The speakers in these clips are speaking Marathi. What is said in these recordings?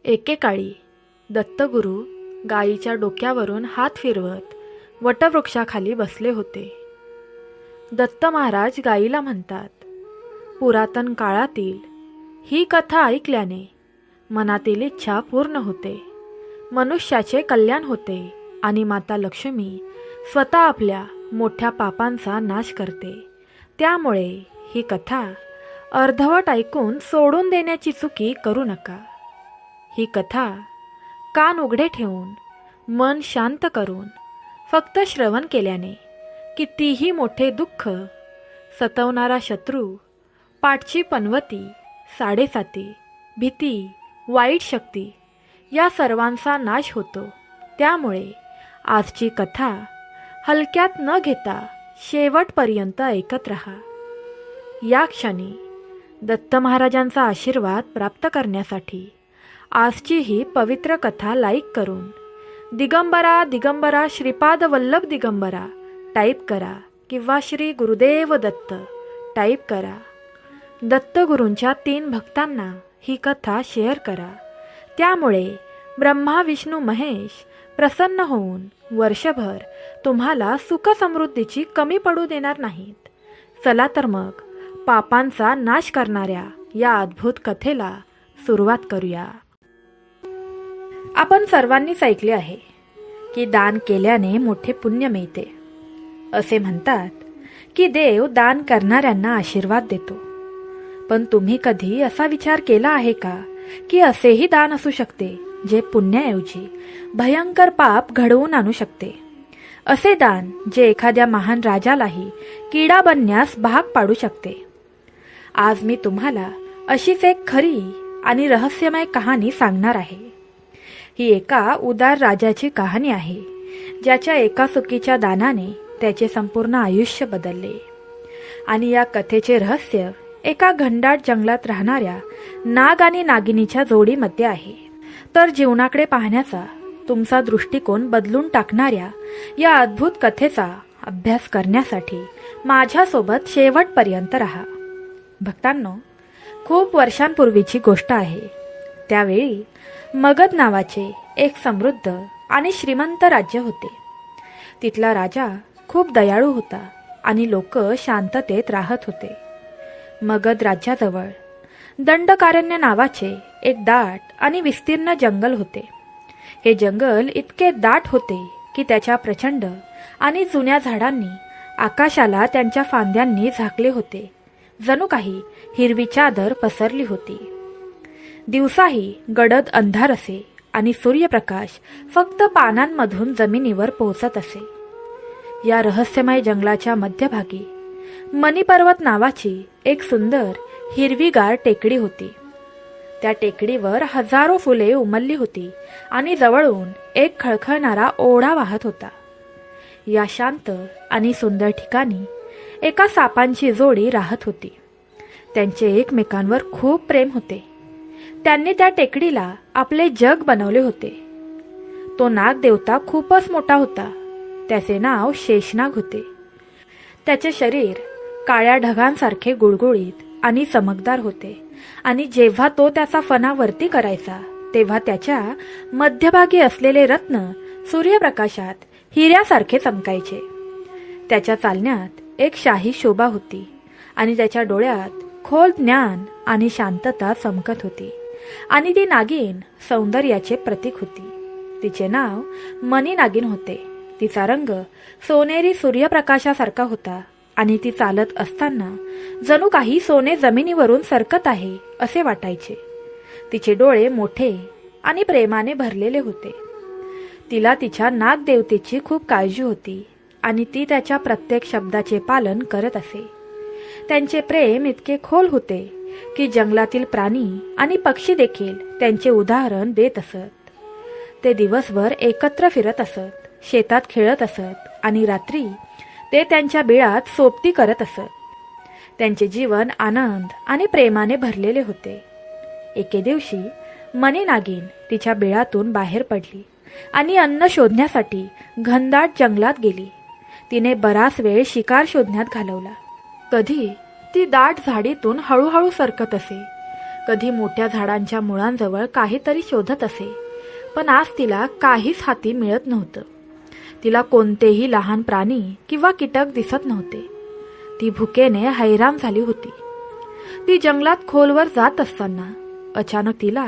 एकेकाळी दत्तगुरू गायीच्या डोक्यावरून हात फिरवत वटवृक्षाखाली बसले होते. दत्त महाराज गायीला म्हणतात, पुरातन काळातील ही कथा ऐकल्याने मनातील इच्छा पूर्ण होते, मनुष्याचे कल्याण होते आणि माता लक्ष्मी स्वतः आपल्या मोठ्या पापांचा नाश करते. त्यामुळे ही कथा अर्धवट ऐकून सोडून देण्याची चुकी करू नका. ही कथा कान उघडे ठेवून मन शांत करून फक्त श्रवण केल्याने कितीही मोठे दुःख, सतवणारा शत्रू, पाठची पनवती, साडेसाती, भीती, वाईट शक्ती या सर्वांचा नाश होतो. त्यामुळे आजची कथा हलक्यात न घेता शेवटपर्यंत ऐकत रहा. या क्षणी दत्त महाराजांचा आशीर्वाद प्राप्त करण्यासाठी आजची ही पवित्र कथा लाईक करून दिगंबरा दिगंबरा श्रीपाद वल्लभ दिगंबरा टाईप करा किंवा श्री गुरुदेव दत्त टाईप करा. दत्तगुरूंच्या 3 भक्तांना ही कथा शेअर करा. त्यामुळे ब्रह्मा विष्णू महेश प्रसन्न होऊन वर्षभर तुम्हाला सुखसमृद्धीची कमी पडू देणार नाहीत. चला तर मग पापांचा नाश करणाऱ्या या अद्भुत कथेला सुरुवात करूया. आपण सर्वांनीच ऐकले आहे की दान केल्याने मोठे पुण्य मिळते. असे म्हणतात की देव दान करणाऱ्यांना आशीर्वाद देतो. पण तुम्ही कधी असा विचार केला आहे का की असेही दान असू शकते जे पुण्याऐवजी भयंकर पाप घडवून आणू शकते. असे दान जे एखाद्या महान राजालाही किडा बनण्यास भाग पाडू शकते. आज मी तुम्हाला अशीच एक खरी आणि रहस्यमय कहाणी सांगणार आहे. ही एका उदार राजाची कहाणी आहे, ज्याच्या एका चुकीच्या दानाने त्याचे संपूर्ण आयुष्य बदलले. आणि या कथेचे रहस्य एका घनदाट जंगलात राहणाऱ्या नाग आणि नागिनीच्या जोडीमध्ये आहे. तर जीवनाकडे पाहण्याचा तुमचा दृष्टिकोन बदलून टाकणाऱ्या या अद्भुत कथेचा अभ्यास करण्यासाठी माझ्यासोबत शेवटपर्यंत राहा. भक्तांनो, खूप वर्षांपूर्वीची गोष्ट आहे. त्यावेळी मगध नावाचे एक समृद्ध आणि श्रीमंत राज्य होते. तिथला राजा खूप दयाळू होता आणि लोक शांततेत राहत होते. मगध राज्याजवळ दंडकारण्य नावाचे एक दाट आणि विस्तीर्ण जंगल होते. हे जंगल इतके दाट होते की त्याच्या प्रचंड आणि जुन्या झाडांनी आकाशाला त्यांच्या फांद्यांनी झाकले होते. जणू काही हिरवी चादर पसरली होती. दिवसाही गडद अंधार असे आणि सूर्यप्रकाश फक्त पानांमधून जमिनीवर पोहोचत असे. या रहस्यमय जंगलाच्या मध्यभागी मणिपर्वत नावाची एक सुंदर हिरवीगार टेकडी होती. त्या टेकडीवर हजारो फुले उमलली होती आणि जवळून एक खळखळणारा ओढा वाहत होता. या शांत आणि सुंदर ठिकाणी एका सापांची जोडी राहत होती. त्यांचे एकमेकांवर खूप प्रेम होते. त्यांनी त्या टेकडीला आपले जग बनवले होते. तो नाग देवता खूपच मोठा होता. त्याचे नाव शेषनाग होते. त्याचे शरीर काळ्या ढगांसारखे गुळगुळीत आणि चमकदार होते आणि जेव्हा तो त्याचा फणा वरती करायचा तेव्हा त्याच्या मध्यभागी असलेले रत्न सूर्यप्रकाशात हिऱ्यासारखे चमकायचे. त्याच्या चालण्यात एक शाही शोभा होती आणि त्याच्या डोळ्यात खोल ज्ञान आणि शांतता चमकत होती. आणि ती नागिन सौंदर्याचे प्रतीक होती. तिचे नाव मनी नागिन होते. तिचा रंग सोनेरी सूर्यप्रकाशासारखा होता आणि ती चालत असताना जणू काही सोने जमिनीवरून सरकत आहे असे वाटायचे. तिचे डोळे मोठे आणि प्रेमाने भरलेले होते. तिला तिच्या नागदेवतेची खूप काळजी होती आणि ती त्याच्या प्रत्येक शब्दाचे पालन करत असे. त्यांचे प्रेम इतके खोल होते की जंगलातील प्राणी आणि पक्षी देखील त्यांचे उदाहरण देत असत. ते दिवसभर एकत्र फिरत असत, शेतात खेळत असत आणि रात्री ते त्यांच्या बिळात सोबती करत असत. त्यांचे जीवन आनंद आणि प्रेमाने भरलेले होते. एके दिवशी मनी नागिन तिच्या बिळातून बाहेर पडली आणि अन्न शोधण्यासाठी घनदाट जंगलात गेली. तिने बराच वेळ शिकार शोधण्यात घालवला. कधी ती दाट झाडीतून हळूहळू सरकत असे, कधी मोठ्या झाडांच्या मुळांजवळ काहीतरी शोधत असे, पण आज तिला काहीच हाती मिळत नव्हतं. तिला कोणतेही लहान प्राणी किंवा कीटक दिसत नव्हते. ती भुकेने हैराण झाली होती. ती जंगलात खोलवर जात असताना अचानक तिला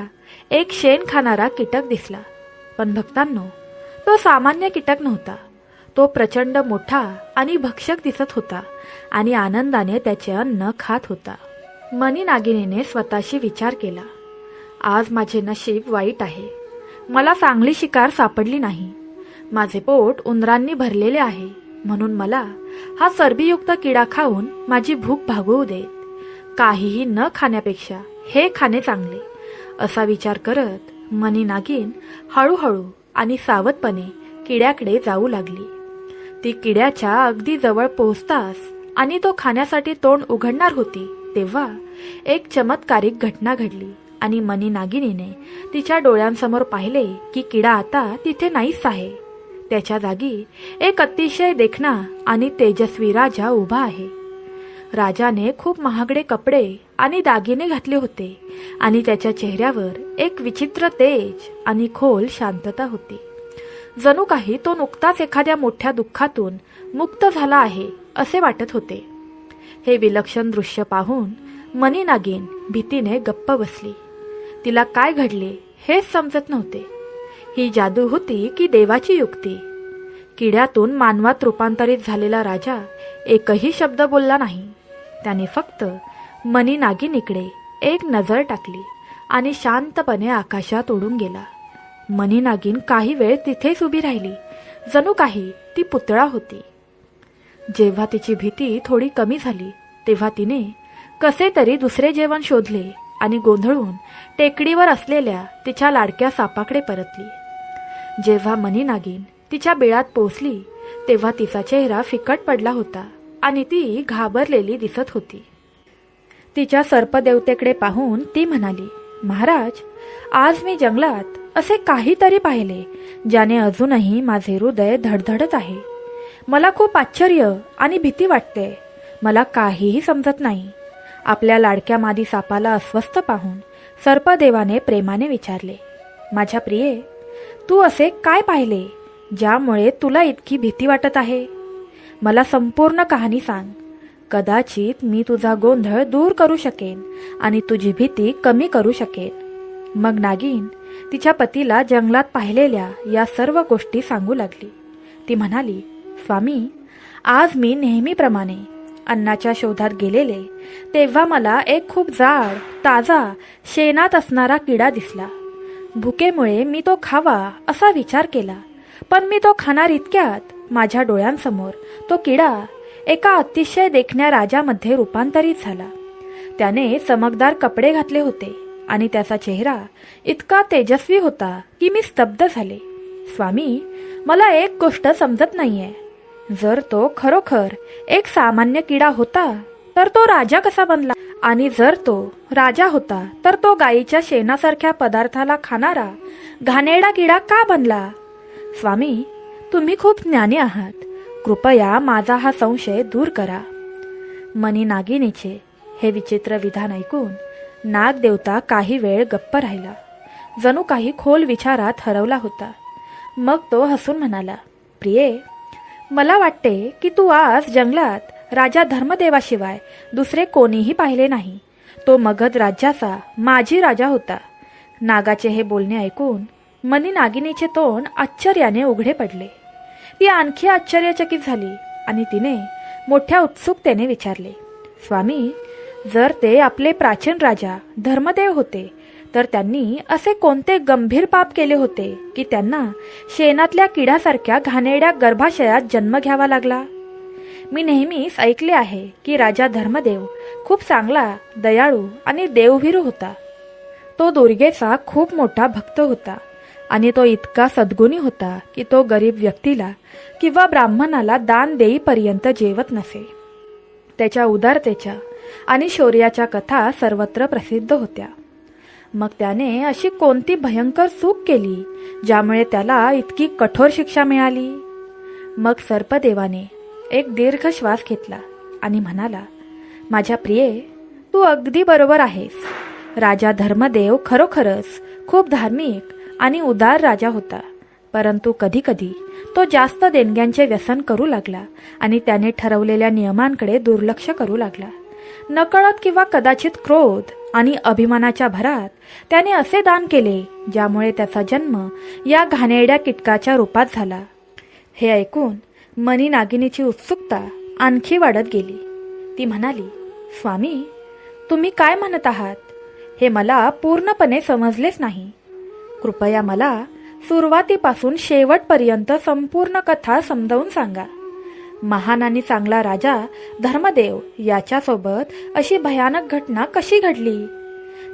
एक शेण खाणारा कीटक दिसला. पण भक्तांनो, तो सामान्य कीटक नव्हता. तो प्रचंड मोठा आणि भक्षक दिसत होता आणि आनंदाने त्याचे अन्न खात होता. मनी नागिनीने स्वतःशी विचार केला, आज माझे नशीब वाईट आहे. मला चांगली शिकार सापडली नाही. माझे पोट उंदरांनी भरलेले आहे, म्हणून मला हा चरबीयुक्त किडा खाऊन माझी भूक भागवू देत. काहीही न खाण्यापेक्षा हे खाणे चांगले, असा विचार करत मनी नागिन हळूहळू आणि सावधपणे किड्याकडे जाऊ लागली. ती किड्याच्या अगदी जवळ पोहोचताच आणि तो खाण्यासाठी तोंड उघडणार होती, तेव्हा एक चमत्कारिक घटना घडली आणि मनी नागिनीने तिच्या डोळ्यांसमोर पाहिले की किडा आता तिथे नाहीच आहे. त्याच्या जागी एक अतिशय देखणा आणि तेजस्वी राजा उभा आहे. राजाने खूप महागडे कपडे आणि दागिने घातले होते आणि त्याच्या चेहऱ्यावर एक विचित्र तेज आणि खोल शांतता होती. जणू काही तो नुकताच एखाद्या मोठ्या दुःखातून मुक्त झाला आहे असे वाटत होते. हे विलक्षण दृश्य पाहून मनी नागिन भीतीने गप्प बसली. तिला काय घडले हेच समजत नव्हते. ही जादू होती की देवाची युक्ती? किड्यातून मानवात रूपांतरित झालेला राजा एकही शब्द बोलला नाही. त्याने फक्त मनी नागिनीकडे एक नजर टाकली आणि शांतपणे आकाशात उडून गेला. मनी नागिन काही वेळ तिथेच उभी राहिली, जणू काही ती पुतळा होती. जेव्हा तिची भीती थोडी कमी झाली तेव्हा तिने कसे तरी दुसरे जेवण शोधले आणि गोंधळून टेकडीवर असलेल्या तिच्या लाडक्या सापाकडे परतली. जेव्हा मनी नागिन तिच्या बिळात पोहोचली तेव्हा तिचा चेहरा फिकट पडला होता आणि ती घाबरलेली दिसत होती. तिच्या सर्पदेवतेकडे पाहून ती म्हणाली, महाराज, आज मी जंगलात असे काहीतरी पाहिले ज्याने अजूनही माझे हृदय धडधडत आहे. मला खूप आश्चर्य आणि भीती वाटते. मला काहीही समजत नाही. आपल्या लाडक्या मादी सापाला अस्वस्थ पाहून सर्पदेवाने प्रेमाने विचारले, माझ्या प्रिये, तू असे काय पाहिले ज्यामुळे तुला इतकी भीती वाटत आहे? मला संपूर्ण कहाणी सांग. कदाचित मी तुझा गोंधळ दूर करू शकेन आणि तुझी भीती कमी करू शकेन. मग नागिन तिच्या पतीला जंगलात पाहिलेल्या या सर्व गोष्टी सांगू लागली. ती म्हणाली, स्वामी, आज मी नेहमीप्रमाणे अन्नाच्या शोधात गेलेले तेव्हा मला एक खूप जाड, ताजा, शेणात असणारा किडा दिसला. भुकेमुळे मी तो खावा असा विचार केला, पण मी तो खाणार इतक्यात माझ्या डोळ्यांसमोर तो किडा एका अतिशय देखण्या राजामध्ये रूपांतरित झाला. त्याने चमकदार कपडे घातले होते आणि त्याचा चेहरा इतका तेजस्वी होता की मी स्तब्ध झाले. स्वामी, मला एक गोष्ट समजत नाहीये. जर तो खरोखर एक सामान्य किडा होता तर तो राजा कसा बनला? आणि जर तो राजा होता तर तो गायीच्या शेणासारख्या पदार्थाला खाणारा घाणेरडा किडा का बनला? स्वामी, तुम्ही खूप ज्ञानी आहात. कृपया माझा हा संशय दूर करा. मनी नागिनीचे हे विचित्र विधान ऐकून नागदेवता काही वेळ गप्प राहिला, जणू काही खोल विचारात हरवला होता. मग तो हसून म्हणाला, प्रिये, मला वाटते की तू आज जंगलात राजा धर्मदेवाशिवाय दुसरे कोणीही पाहिले नाही. तो मगध राज्याचा माजी राजा होता. नागाचे हे बोलणे ऐकून मनी नागिनीचे तोंड आश्चर्याने उघडे पडले. ती आणखी आश्चर्यचकित झाली आणि तिने मोठ्या उत्सुकतेने विचारले, स्वामी, जर ते आपले प्राचीन राजा धर्मदेव होते तर त्यांनी असे कोणते गंभीर पाप केले होते की त्यांना शेणातल्या किड्यासारख्या घाणेरड्या गर्भाशयात जन्म घ्यावा लागला? मी नेहमीच ऐकले आहे की राजा धर्मदेव खूप चांगला, दयाळू आणि देवभीरू होता. तो दुर्गेचा खूप मोठा भक्त होता आणि तो इतका सद्गुणी होता की तो गरीब व्यक्तीला किंवा ब्राह्मणाला दान देईपर्यंत जेवत नसे. त्याच्या उदारतेच्या आणि शौर्याच्या कथा सर्वत्र प्रसिद्ध होत्या. मग त्याने अशी कोणती भयंकर चूक केली ज्यामुळे त्याला इतकी कठोर शिक्षा मिळाली? मग सर्पदेवाने एक दीर्घ श्वास घेतला आणि म्हणाला, माझ्या प्रिये, तू अगदी बरोबर आहेस. राजा धर्मदेव खरोखरच खूप धार्मिक आणि उदार राजा होता, परंतु कधीकधी तो जास्त देणग्यांचे व्यसन करू लागला आणि त्याने ठरवलेल्या नियमांकडे दुर्लक्ष करू लागला. नकळत किंवा कदाचित क्रोध आणि अभिमानाच्या भरात त्याने असे दान केले ज्यामुळे त्याचा जन्म या घाणेरड्या कीटकाच्या रूपात झाला. हे ऐकून मनी नागिनीची उत्सुकता आणखी वाढत गेली. ती म्हणाली, स्वामी, तुम्ही काय म्हणत आहात? हे मला पूर्णपणे समजलेच नाही. कृपया मला सुरुवातीपासून शेवटपर्यंत संपूर्ण कथा समजावून सांगा. महान आणि चांगला राजा धर्मदेव याच्यासोबत अशी भयानक घटना कशी घडली?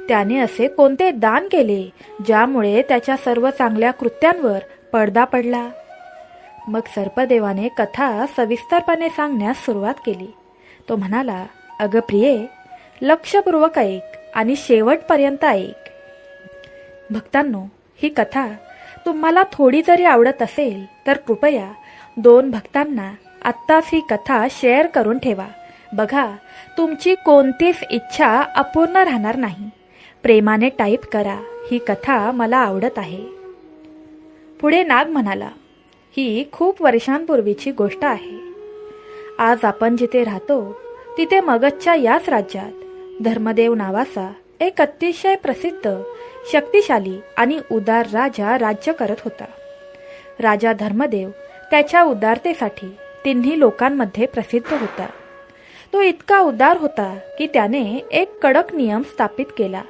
त्याने असे कोणते दान केले ज्यामुळे त्याच्या सर्व चांगल्या कृत्यांवर पडदा पडला? मग सर्पदेवाने कथा सविस्तरपणे सांगण्यास सुरुवात केली. तो म्हणाला, अगं प्रिये, लक्षपूर्वक ऐक आणि शेवटपर्यंत ऐक. भक्तांनो, ही कथा तुम्हाला थोडी जरी आवडत असेल तर कृपया 2 भक्तांना आत्ताच ही कथा शेअर करून ठेवा. बघा, तुमची कोणतीच इच्छा अपूर्ण राहणार नाही. प्रेमाने टाईप करा, ही कथा मला आवडत आहे. पुढे नाग म्हणाला, ही खूप वर्षांपूर्वीची गोष्ट आहे. आज आपण जिथे राहतो तिथे मगधच्या याच राज्यात धर्मदेव नावाचा एक अतिशय प्रसिद्ध, शक्तिशाली आणि उदार राजा राज्य करत होता. राजा धर्मदेव त्याच्या उदारतेसाठी तिन्ही लोकांमध्ये प्रसिद्ध होता. तो इतका उदार होता की त्याने एक कडक नियम स्थापित केला.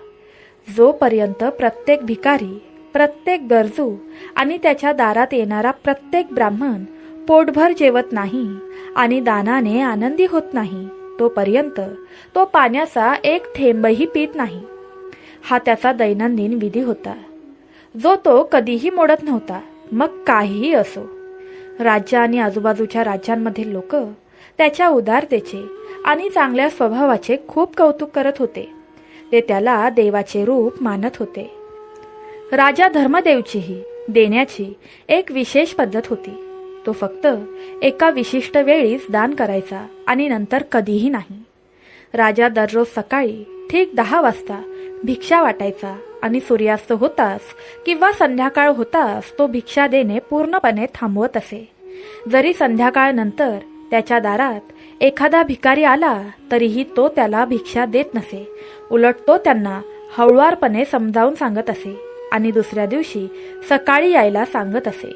जोपर्यंत प्रत्येक भिकारी, प्रत्येक गरजू आणि त्याच्या दारात येणारा प्रत्येक ब्राह्मण पोटभर जेवत नाही आणि दानाने आनंदी होत नाही, तोपर्यंत तो पाण्याचा एक थेंबही पित नाही. हा त्याचा दैनंदिन विधी होता, जो तो कधीही मोडत नव्हता, मग काहीही असो. राज्य आणि आजूबाजूच्या राज्यांमधील लोक त्याच्या उदारतेचे आणि चांगल्या स्वभावाचे खूप कौतुक करत होते. ते त्याला देवाचे रूप मानत होते. राजा धर्मदेवचीही देण्याची एक विशेष पद्धत होती. तो फक्त एका विशिष्ट वेळीच दान करायचा आणि नंतर कधीही नाही. राजा दररोज सकाळी ठीक 10 वाजता भिक्षा वाटायचा आणि सूर्यास्त होताच किंवा संध्याकाळ होताच तो भिक्षा देणे पूर्णपणे थांबवत असे. जरी संध्याकाळनंतर त्याच्या दारात एखादा भिकारी आला तरीही तो त्याला भिक्षा देत नसे. उलट तो त्यांना हळुवारपणे समजावून सांगत असे आणि दुसऱ्या दिवशी सकाळी यायला सांगत असे.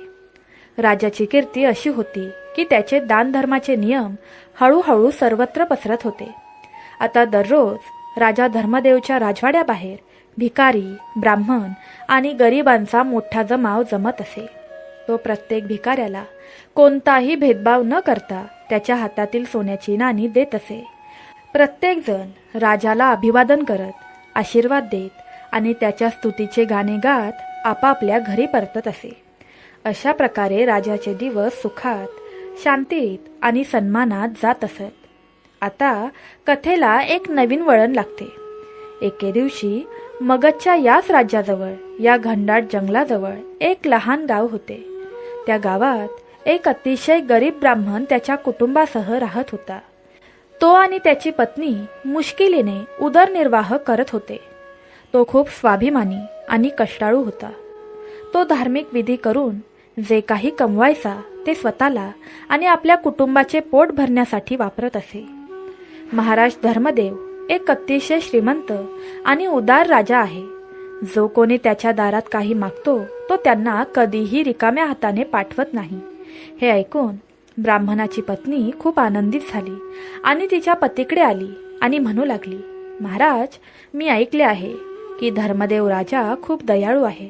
राजाची कीर्ती अशी होती की त्याचे दानधर्माचे नियम हळूहळू सर्वत्र पसरत होते. आता दररोज राजा धर्मदेवच्या राजवाड्याबाहेर भिकारी, ब्राह्मण आणि गरिबांचा मोठा जमाव जमत असे. तो प्रत्येक भिकाऱ्याला कोणताही भेदभाव न करता त्याच्या हातातील सोन्याची नाणी देत असे. प्रत्येकजण राजाला अभिवादन करत, आशीर्वाद देत आणि त्याच्या स्तुतीचे गाणे गात आपापल्या घरी परतत असे. अशा प्रकारे राजाचे दिवस सुखात, शांतीत आणि सन्मानात जात असत. आता कथेला एक नवीन वळण लागते. एके दिवशी मगधच्या याच राज्याजवळ, या घनदाट जंगलाजवळ एक लहान गाव होते. त्या गावात एक अतिशय गरीब ब्राह्मण त्याच्या कुटुंबासह राहत होता. तो आणि त्याची पत्नी मुश्किलीने उदरनिर्वाह करत होते. तो खूप स्वाभिमानी आणि कष्टाळू होता. तो धार्मिक विधी करून जे काही कमवायचा ते स्वतःला आणि आपल्या कुटुंबाचे पोट भरण्यासाठी वापरत असे. महाराज धर्मदेव एक अतिशय श्रीमंत आणि उदार राजा आहे. जो कोणी त्याच्या दारात काही मागतो तो त्यांना कधीही रिकाम्या हाताने पाठवत नाही. हे ऐकून ब्राह्मणाची पत्नी खूप आनंदित झाली आणि तिच्या पतीकडे आली आणि म्हणू लागली, महाराज, मी ऐकले आहे की धर्मदेव राजा खूप दयाळू आहे.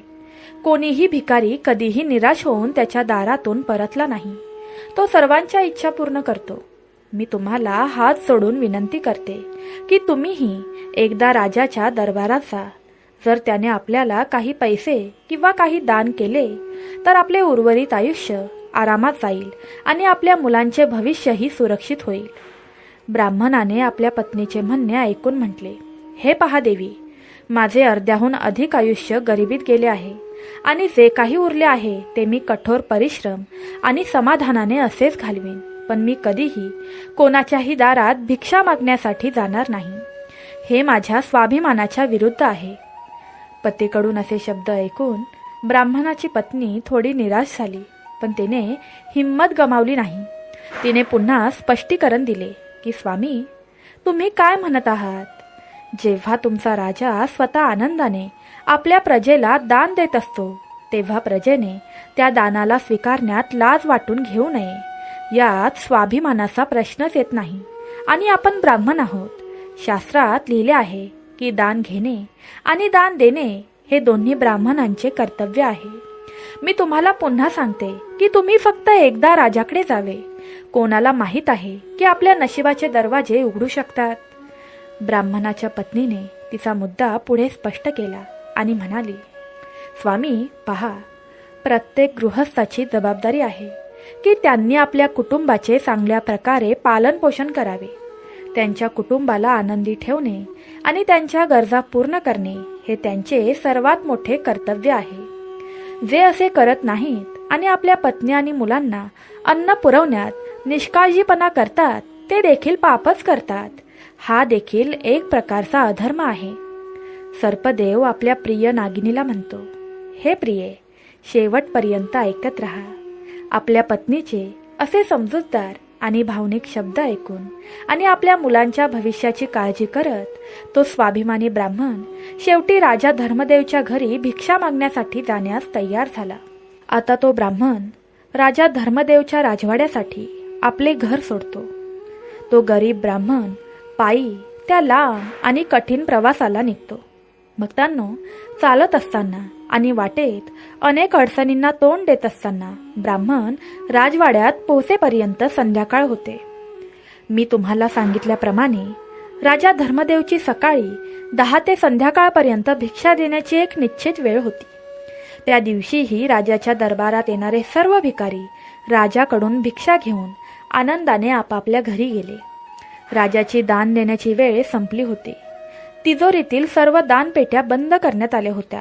कोणीही भिकारी कधीही निराश होऊन त्याच्या दारातून परतला नाही. तो सर्वांच्या इच्छा पूर्ण करतो. मी तुम्हाला हात जोडून विनंती करते की तुम्हीही एकदा राजाच्या दरबारात जा. जर त्याने आपल्याला काही पैसे किंवा काही दान केले तर आपले उर्वरित आयुष्य आरामात जाईल आणि आपल्या मुलांचे भविष्यही सुरक्षित होईल. ब्राह्मणाने आपल्या पत्नीचे म्हणणे ऐकून म्हटले, हे पहा देवी, माझे अर्ध्याहून अधिक आयुष्य गरिबीत गेले आहे आणि जे काही उरले आहे ते मी कठोर परिश्रम आणि समाधानाने असेच घालवीन. पण मी कधीही कोणाच्याही दारात भिक्षा मागण्यासाठी जाणार नाही. हे माझ्या स्वाभिमानाच्या विरुद्ध आहे. पतीकडून असे शब्द ऐकून ब्राह्मणाची पत्नी थोडी निराश झाली, पण तिने हिंमत गमावली नाही. तिने पुन्हा स्पष्टीकरण दिले की स्वामी, तुम्ही काय म्हणत आहात? जेव्हा तुमचा राजा स्वतः आनंदाने आपल्या प्रजेला दान देत असतो, तेव्हा प्रजेने त्या दानाला स्वीकारण्यात लाज वाटून घेऊ नये. यात स्वाभिमानाचा प्रश्नच येत नाही. आणि आपण ब्राह्मण आहोत. शास्त्रात लिहिले आहे की दान घेणे आणि दान देणे हे दोन्ही ब्राह्मणांचे कर्तव्य आहे. मी तुम्हाला पुन्हा सांगते की तुम्ही फक्त एकदा राजाकडे जावे. कोणाला माहीत आहे की आपल्या नशिबाचे दरवाजे उघडू शकतात. ब्राह्मणाच्या पत्नीने तिचा मुद्दा पुढे स्पष्ट केला आणि म्हणाली, स्वामी पहा, प्रत्येक गृहस्थाची जबाबदारी आहे की त्यांनी आपल्या कुटुंबाचे चांगल्या प्रकारे पालनपोषण करावे. त्यांच्या कुटुंबाला आनंदी ठेवणे आणि त्यांच्या गरजा पूर्ण करणे हे त्यांचे सर्वात मोठे कर्तव्य आहे. जे असे करत नाहीत आणि आपल्या पत्नी आणि मुलांना अन्न पुरवण्यात निष्काळजीपणा करतात, ते देखील पापच करतात. हा देखील एक प्रकारचा अधर्म आहे. सर्पदेव आपल्या प्रिय नागिनीला म्हणतो, हे प्रिये, शेवटपर्यंत ऐकत राहा. आपल्या पत्नीचे असे समजूतदार आणि भावनिक शब्द ऐकून आणि आपल्या मुलांच्या भविष्याची काळजी करत तो स्वाभिमानी ब्राह्मण शेवटी राजा धर्मदेवच्या घरी भिक्षा मागण्यासाठी जाण्यास तयार झाला. आता तो ब्राह्मण राजा धर्मदेवच्या राजवाड्यासाठी आपले घर सोडतो. तो गरीब ब्राह्मण पायी त्या लांब आणि कठीण प्रवासाला निघतो. भक्तांनो, चालत असताना आणि वाटेत अनेक अडचणींना तोंड देत असताना ब्राह्मण राजवाड्यात पोहोचेपर्यंत संध्याकाळ होते. मी तुम्हाला सांगितल्याप्रमाणे राजा धर्मदेवची सकाळी 10 ते संध्याकाळपर्यंत भिक्षा देण्याची एक निश्चित वेळ होती. त्या दिवशीही राजाच्या दरबारात येणारे सर्व भिकारी राजाकडून भिक्षा घेऊन आनंदाने आपापल्या घरी गेले. राजाची दान देण्याची वेळ संपली होती. तिजोरीतील सर्व दानपेट्या बंद करण्यात आल्या होत्या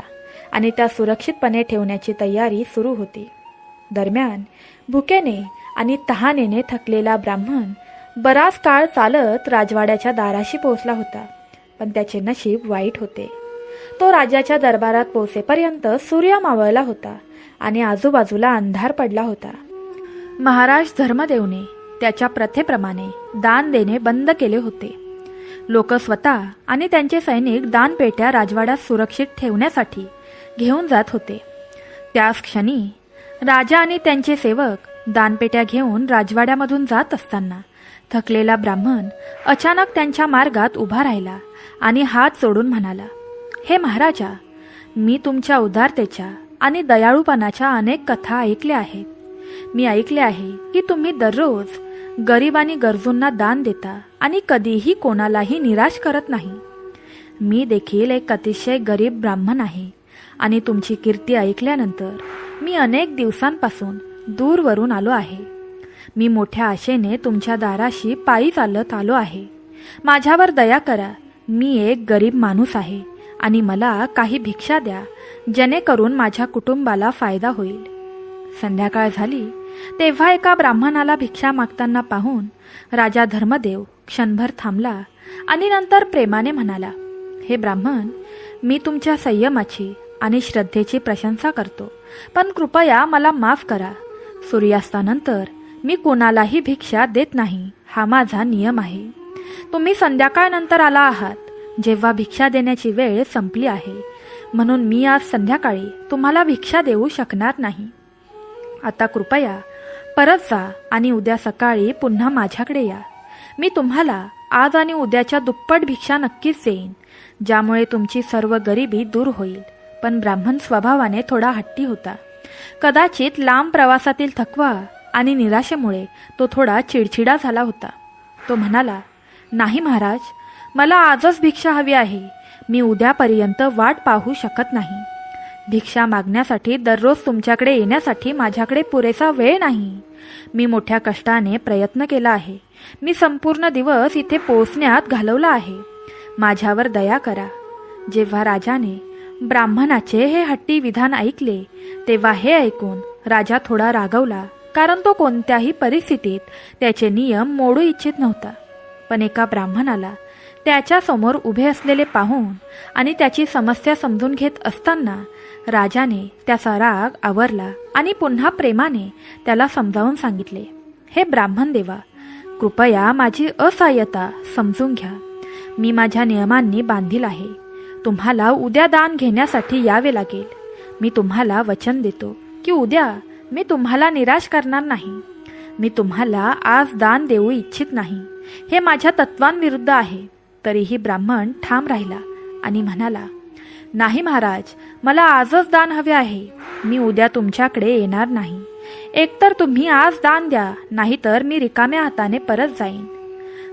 आणि त्या सुरक्षितपणे ठेवण्याची तयारी सुरू होती. दरम्यान भुकेने आणि तहानेने थकलेला ब्राह्मण बराच काळ चालत राजवाड्याच्या दाराशी पोहोचला होता, पण त्याचे नशीब वाईट होते. तो राजाच्या दरबारात पोहोचेपर्यंत सूर्य मावळला होता आणि आजूबाजूला अंधार पडला होता. महाराज धर्मदेवने त्याच्या प्रथेप्रमाणे दान देणे बंद केले होते. लोक स्वतः आणि त्यांचे सैनिक दानपेट्या राजवाड्यात सुरक्षित ठेवण्यासाठी घेऊन जात होते. त्याच क्षणी राजा आणि त्यांचे सेवक दानपेट्या घेऊन राजवाड्यामधून जात असताना थकलेला ब्राह्मण अचानक त्यांच्या मार्गात उभा राहिला आणि हात जोडून म्हणाला, हे महाराजा, मी तुमच्या उदारतेच्या आणि दयाळूपणाच्या अनेक कथा ऐकल्या आहेत. मी ऐकले आहे की तुम्ही दररोज गरीब आणि गरजूंना दान देता आणि कधीही कोणालाही निराश करत नाही. मी देखील एक अतिशय गरीब ब्राह्मण आहे आणि तुमची कीर्ती ऐकल्यानंतर मी अनेक दिवसांपासून दूरवरून आलो आहे. मी मोठ्या आशेने तुमच्या दाराशी पायी चालत आलो आहे. माझ्यावर दया करा. मी एक गरीब माणूस आहे आणि मला काही भिक्षा द्या, जेणेकरून माझ्या कुटुंबाला फायदा होईल. संध्याकाळ झाली तेव्हा एका ब्राह्मणाला भिक्षा मागताना पाहून राजा धर्मदेव क्षणभर थांबला आणि नंतर प्रेमाने म्हणाला, हे ब्राह्मण, मी तुमच्या संयमाची आणि श्रद्धेची प्रशंसा करतो, पण कृपया मला माफ करा. सूर्यास्तानंतर मी कोणालाही भिक्षा देत नाही. हा माझा नियम आहे. तुम्ही संध्याकाळनंतर आला आहात, जेव्हा भिक्षा देण्याची वेळ संपली आहे, म्हणून मी आज संध्याकाळी तुम्हाला भिक्षा देऊ शकणार नाही. आता कृपया परत जा आणि उद्या सकाळी पुन्हा माझ्याकडे या. मी तुम्हाला आज आणि उद्याच्या दुप्पट भिक्षा नक्कीच देईन, ज्यामुळे तुमची सर्व गरिबी दूर होईल. पण ब्राह्मण स्वभावाने थोडा हट्टी होता. कदाचित लांब प्रवासातील थकवा आणि निराशेमुळे तो थोडा चिडचिडा झाला होता. तो म्हणाला, नाही महाराज, मला आजच भिक्षा हवी आहे. मी उद्यापर्यंत वाट पाहू शकत नाही. भिक्षा मागण्यासाठी दररोज तुमच्याकडे येण्यासाठी माझ्याकडे पुरेसा वेळ नाही. मी मोठ्या कष्टाने प्रयत्न केला आहे. मी संपूर्ण दिवस इथे पोहोचण्यात घालवला आहे. माझ्यावर दया करा. जेव्हा राजाने ब्राह्मणाचे हे हट्टी विधान ऐकले, तेव्हा हे ऐकून राजा थोडा रागवला, कारण तो कोणत्याही परिस्थितीत त्याचे नियम मोडू इच्छित नव्हता. पण एका ब्राह्मणाला त्याच्या समोर उभे असलेले पाहून आणि त्याची समस्या समजून घेत असताना राजाने त्याचा राग आवरला आणि पुन्हा प्रेमाने त्याला समजावून सांगितले, हे ब्राह्मण देवा, कृपया माझी असहाय्यता समजून घ्या. मी माझ्या नियमांनी बांधील आहे. तुम्हाला उद्या दान घेण्यासाठी यावे लागेल. मी तुम्हाला वचन देतो की उद्या मी तुम्हाला निराश करणार नाही. मी तुम्हाला आज दान देऊ इच्छित नाही. हे माझ्या तत्वांविरुद्ध आहे. तरीही ब्राह्मण ठाम राहिला आणि म्हणाला, नाही महाराज, मला आजच दान हवे आहे. मी उद्या तुमच्याकडे येणार नाही. एकतर तुम्ही आज दान द्या, नाहीतर मी रिकाम्या हाताने परत जाईन.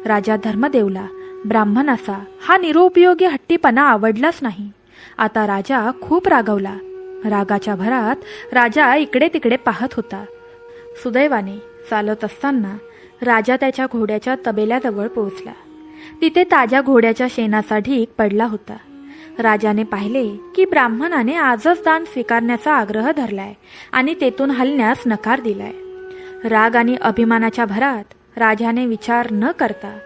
राजा धर्मदेवला ब्राह्मणाचा हा निरुपयोगी हट्टीपणा आवडलाच नाही. आता राजा खूप रागावला. रागाच्या भरात राजा इकडे तिकडे पाहत होता. सुदैवाने चालत असताना राजा त्याच्या घोड्याच्या तबेल्याजवळ पोहोचला. तिथे ताज्या घोड्याच्या शेणाचा ढीग पडला होता. राजाने पाहिले की ब्राह्मणाने आजच दान स्वीकारण्याचा आग्रह धरलाय आणि तेथून हलण्यास नकार दिलाय. राग आणि अभिमानाच्या भरात राजाने विचार न करता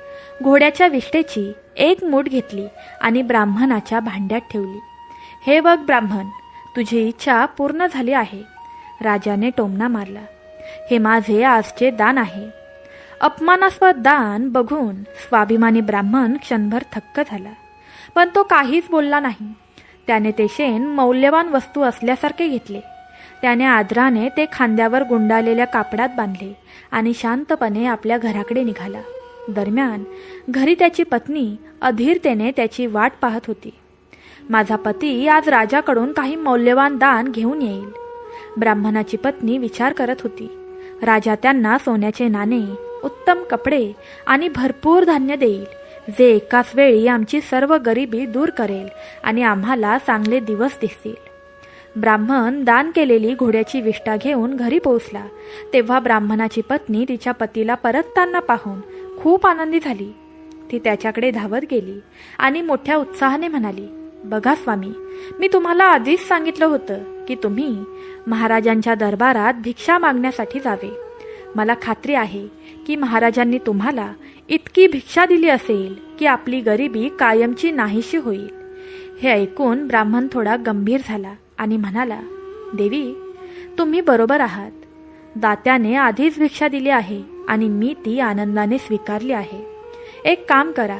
घोड्याच्या विष्ठेची एक मूठ घेतली आणि ब्राह्मणाच्या भांड्यात ठेवली. हे बघ ब्राह्मण, तुझी इच्छा पूर्ण झाली आहे. राजाने टोमणा मारला. हे माझे आजचे दान आहे. अपमानास्पद दान बघून स्वाभिमानी ब्राह्मण क्षणभर थक्क झाला, पण तो काहीच बोलला नाही. त्याने ते शेण मौल्यवान वस्तू असल्यासारखे घेतले. त्याने आदराने ते खांद्यावर गुंडाळलेल्या कापडात बांधले आणि शांतपणे आपल्या घराकडे निघाला. दरम्यान घरी त्याची पत्नी अधीरतेने त्याची वाट पाहत होती. माझा पती आज राजाकडून काही मौल्यवान दान घेऊन येईल. ब्राह्मणाची पत्नी विचार करत होती. राजा त्यांना सोन्याचे नाणे, उत्तम कपडे आणि भरपूर धान्य देईल, जे एकाच वेळी आमची सर्व गरिबी दूर करेल आणि आम्हाला चांगले दिवस दिसतील. ब्राह्मण दान केलेली घोड्याची विष्ठा घेऊन घरी पोहोचला तेव्हा ब्राह्मणाची पत्नी तिच्या पतीला परतताना पाहून खूप आनंदी झाली. ती त्याच्याकडे धावत गेली आणि मोठ्या उत्साहाने म्हणाली, बघा स्वामी, मी तुम्हाला आधीच सांगितलं होतं की तुम्ही महाराजांच्या दरबारात भिक्षा मागण्यासाठी जावे. मला खात्री आहे की महाराजांनी तुम्हाला इतकी भिक्षा दिली असेल की आपली गरिबी कायमची नाहीशी होईल. हे ऐकून ब्राह्मण थोडा गंभीर झाला आणि म्हणाला, देवी, तुम्ही बरोबर आहात. दात्याने आधीच भिक्षा दिली आहे आणि मी ती आनंदाने स्वीकारली आहे. एक काम करा,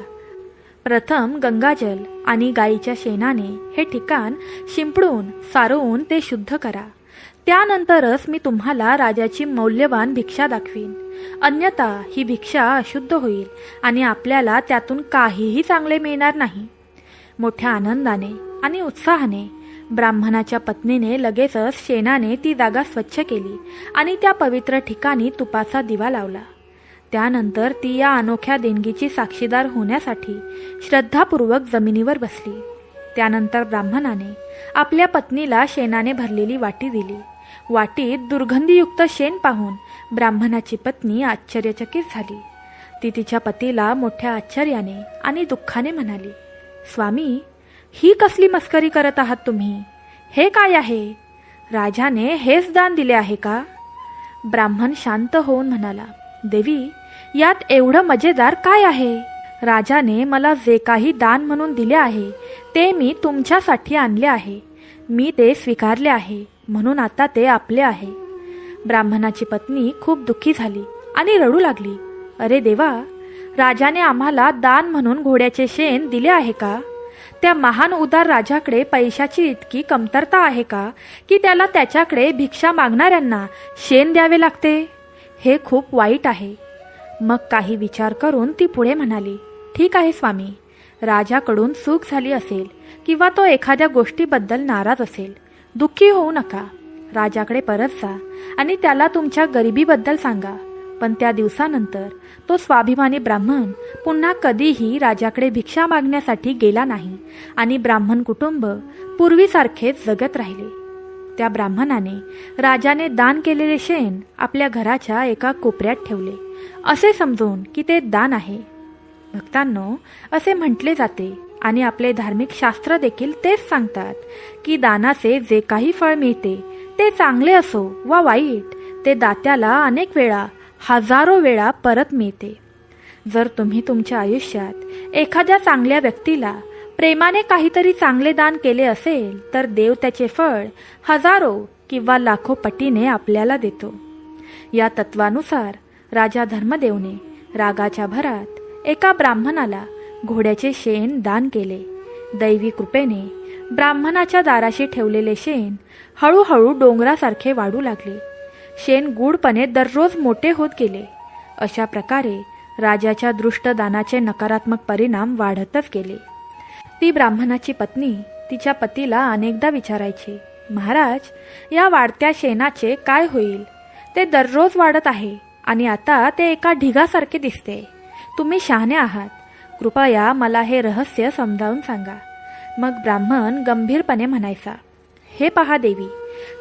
प्रथम गंगाजल आणि गाईच्या शेणाने हे ठिकाण शिंपडून सारवून ते शुद्ध करा. त्यानंतरच मी तुम्हाला राजाची मौल्यवान भिक्षा दाखवीन. अन्यथा ही भिक्षा अशुद्ध होईल आणि आपल्याला त्यातून काहीही चांगले मिळणार नाही. मोठ्या आनंदाने आणि उत्साहाने ब्राह्मणाच्या पत्नीने लगेचच शेणाने ती जागा स्वच्छ केली आणि त्या पवित्र ठिकाणी तुपाचा दिवा लावला. त्यानंतर ती या अनोख्या देणगीची साक्षीदार होण्यासाठी श्रद्धापूर्वक जमिनीवर बसली. त्यानंतर ब्राह्मणाने आपल्या पत्नीला शेणाने भरलेली वाटी दिली. वाटीत दुर्गंधीयुक्त शेण पाहून ब्राह्मणाची पत्नी आश्चर्यचकित झाली. ती तिच्या पतीला मोठ्या आश्चर्याने आणि दुःखाने म्हणाली, स्वामी, ही कसली मस्करी करत आहात तुम्ही? हे काय आहे? राजाने हेच दान दिले आहे का? ब्राह्मण शांत होऊन म्हणाला, देवी, यात एवढं मजेदार काय आहे? राजाने मला जे काही दान म्हणून दिले आहे ते मी तुमच्यासाठी आणले आहे. मी ते स्वीकारले आहे, म्हणून आता ते आपले आहे. ब्राह्मणाची पत्नी खूप दुःखी झाली आणि रडू लागली. अरे देवा, राजाने आम्हाला दान म्हणून घोड्याचे शेण दिले आहे का? त्या महान उदार राजाकडे पैशाची इतकी कमतरता आहे का की त्याला त्याच्याकडे भिक्षा मागणाऱ्यांना शेण द्यावे लागते? हे खूप वाईट आहे. मग काही विचार करून ती पुढे म्हणाली, ठीक आहे स्वामी, राजाकडून चूक झाली असेल किंवा तो एखाद्या गोष्टीबद्दल नाराज असेल. दुःखी होऊ नका. राजाकडे परत जा आणि त्याला तुमच्या गरिबीबद्दल सांगा. पण त्या दिवसानंतर तो स्वाभिमानी ब्राह्मण पुन्हा कधीही राजाकडे भिक्षा मागण्यासाठी गेला नाही आणि ब्राह्मण कुटुंब पूर्वीसारखेच जगत राहिले. त्या ब्राह्मणाने राजाने दान केलेले शेण आपल्या घराच्या एका कोपऱ्यात ठेवले, असे समजून की ते दान आहे. भक्तांनो, असे म्हटले जाते आणि आपले धार्मिक शास्त्र देखील तेच सांगतात की दानाचे जे काही फळ मिळते ते चांगले असो वा वाईट, ते दात्याला अनेक वेळा, हजारो वेळा परत मिळते. जर तुम्ही तुमच्या आयुष्यात एखाद्या चांगल्या व्यक्तीला प्रेमाने काहीतरी चांगले दान केले असेल तर देव त्याचे फळ हजारो किंवा लाखो पटीने आपल्याला देतो. या तत्वानुसार राजा धर्मदेवने रागाच्या भरात एका ब्राह्मणाला घोड्याचे शेण दान केले. दैवी कृपेने ब्राह्मणाच्या दाराशी ठेवलेले शेण हळूहळू डोंगरासारखे वाढू लागले. शेण गूढपणे दररोज मोठे होत गेले. अशा प्रकारे राजाच्या दृष्ट दानाचे नकारात्मक परिणाम वाढतच गेले. ती ब्राह्मणाची पत्नी तिच्या पतीला अनेकदा विचारायची, महाराज, या वाढत्या शेणाचे काय होईल? ते दररोज वाढत आहे आणि आता ते एका ढिगासारखे दिसते. तुम्ही शहाणे आहात, कृपया मला हे रहस्य समजावून सांगा. मग ब्राह्मण गंभीरपणे म्हणायचा, हे पहा देवी,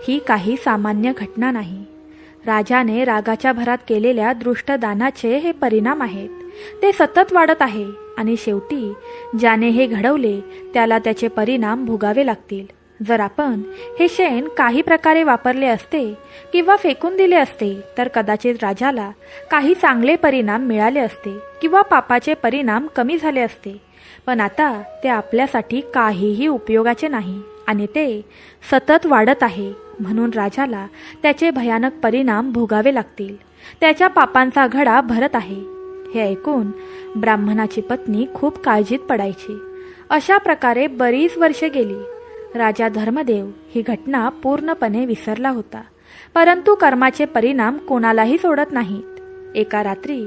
ही काही सामान्य घटना नाही. राजाने रागाच्या भरात केलेल्या दृष्टदानाचे हे परिणाम आहेत. ते सतत वाढत आहे आणि शेवटी ज्याने हे घडवले त्याला त्याचे परिणाम भोगावे लागतील. जर आपण हे शेण काही प्रकारे वापरले असते किंवा फेकून दिले असते तर कदाचित राजाला काही चांगले परिणाम मिळाले असते किंवा पापाचे परिणाम कमी झाले असते. पण आता ते आपल्यासाठी काहीही उपयोगाचे नाही आणि ते सतत वाढत आहे, म्हणून राजाला त्याचे भयानक परिणाम भोगावे लागतील. त्याच्या पापांचा घडा भरत आहे. हे ऐकून ब्राह्मणाची पत्नी खूप काळजीत पडायची. अशा प्रकारे बरीच वर्षे गेली. राजा धर्मदेव ही घटना पूर्णपणे विसरला होता, परंतु कर्माचे परिणाम कोणालाही सोडत नाहीत. एका रात्री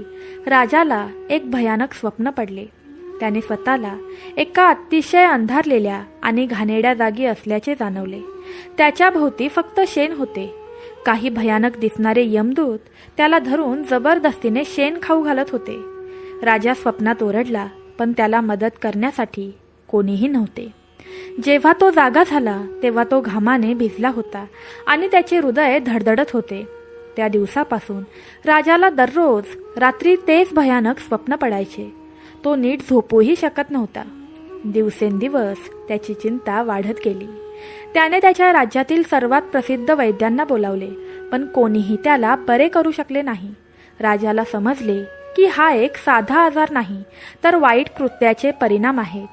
राजाला एक भयानक स्वप्न पडले. त्याने स्वतःला एका अतिशय अंधारलेल्या आणि घाणेरड्या जागी असल्याचे जाणवले. त्याच्या भोवती फक्त शेण होते. काही भयानक दिसणारे यमदूत त्याला धरून जबरदस्तीने शेण खाऊ घालत होते. राजा स्वप्नात ओरडला, पण त्याला मदत करण्यासाठी कोणीही नव्हते. जेव्हा तो जागा झाला तेव्हा तो घामाने भिजला होता आणि त्याचे हृदय धडधडत होते. त्या दिवसापासून राजाला दररोज रात्री तेच भयानक स्वप्न पडायचे. तो नीट झोपूही शकत नव्हता. दिवसेंदिवस त्याची चिंता वाढत गेली. त्याने त्याच्या राज्यातील सर्वात प्रसिद्ध वैद्यांना बोलावले, पण कोणीही त्याला बरे करू शकले नाही. राजाला समजले की हा एक साधा आजार नाही तर वाईट कृत्याचे परिणाम आहेत.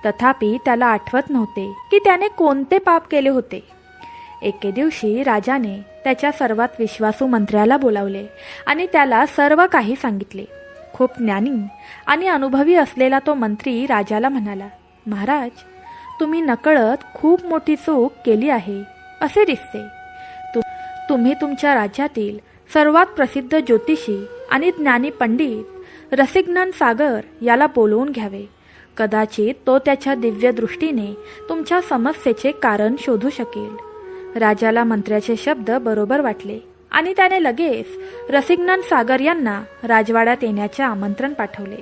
तथापि त्याला आठवत नव्हते की त्याने कोणते पाप केले होते. एके दिवशी राजाने त्याच्या सर्वात विश्वासू मंत्र्याला बोलावले आणि त्याला सर्व काही सांगितले. खूप ज्ञानी आणि अनुभवी असलेला तो मंत्री राजाला म्हणाला, महाराज, तुम्ही नकळत खूप मोठी चूक केली आहे असे दिसते. तुम्ही तुमच्या राज्यातील सर्वात प्रसिद्ध ज्योतिषी आणि ज्ञानी पंडित रसिकनंद सागर याला बोलवून घ्यावे. कदाचित तो त्याच्या दिव्य दृष्टीने तुमच्या समस्येचे कारण शोधू शकेल. राजाला मंत्र्याचे शब्द बरोबर वाटले आणि त्याने लगेच रसिकनंद सागर यांना राजवाड्यात येण्याचे आमंत्रण पाठवले.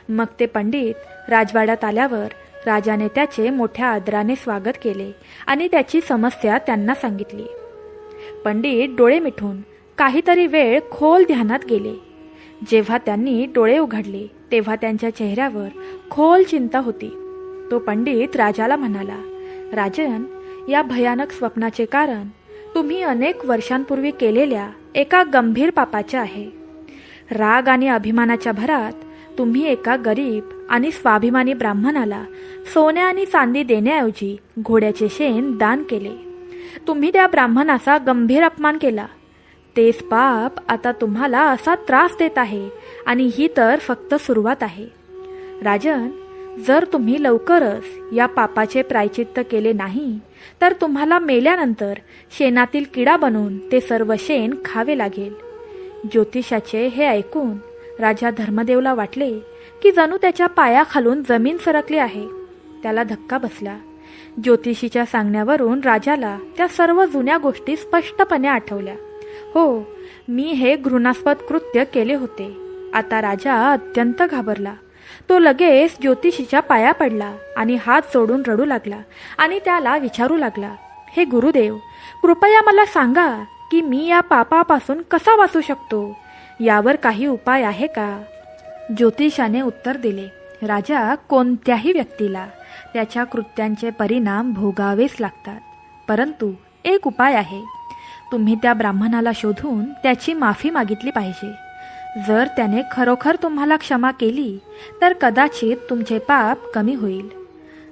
मग ते पंडित राजवाड्यात आल्यावर राजाने त्याचे मोठ्या आदराने स्वागत केले आणि त्याची समस्या त्यांना सांगितली. पंडित डोळे मिटून काहीतरी वेळ खोल ध्यानात गेले. जेव्हा त्यांनी डोळे उघडले तेव्हा त्यांच्या चेहऱ्यावर खोल चिंता होती. तो पंडित राजाला म्हणाला, राजन, या भयानक स्वप्नाचे कारण तुम्ही अनेक वर्षांपूर्वी केलेल्या एका गंभीर पापाचे आहे. राग आणि अभिमानाच्या भरात तुम्ही एका गरीब आणि स्वाभिमानी ब्राह्मणाला सोने आणि चांदी देण्याऐवजी घोड्याचे शेण दान केले. तुम्ही त्या ब्राह्मणाचा गंभीर अपमान केला. तेच पाप आता तुम्हाला असा त्रास देत आहे आणि ही तर फक्त सुरुवात आहे. राजन, जर तुम्ही लवकरच या पापाचे प्रायचित्त केले नाही तर तुम्हाला मेल्यानंतर शेणातील किडा बनून ते सर्व शेण खावे लागेल. ज्योतिषाचे हे ऐकून राजा धर्मदेवला वाटले की जणू त्याच्या पायाखालून जमीन सरकली आहे. त्याला धक्का बसला. ज्योतिषीच्या सांगण्यावरून राजाला त्या सर्व जुन्या गोष्टी स्पष्टपणे आठवल्या. हो, मी हे घृणास्पद कृत्य केले होते. आता राजा अत्यंत घाबरला. तो लगेच ज्योतिषीच्या पाया पडला आणि हात जोडून रडू लागला आणि त्याला विचारू लागला, हे गुरुदेव, कृपया मला सांगा की मी या पापापासून कसा वाचू शकतो. यावर काही उपाय आहे का? ज्योतिषाने उत्तर दिले, राजा, कोणत्याही व्यक्तीला त्याच्या कृत्यांचे परिणाम भोगावेच लागतात. परंतु एक उपाय आहे. तुम्ही त्या ब्राह्मणाला शोधून त्याची माफी मागितली पाहिजे. जर त्याने खरोखर तुम्हाला क्षमा केली तर कदाचित तुमचे पाप कमी होईल.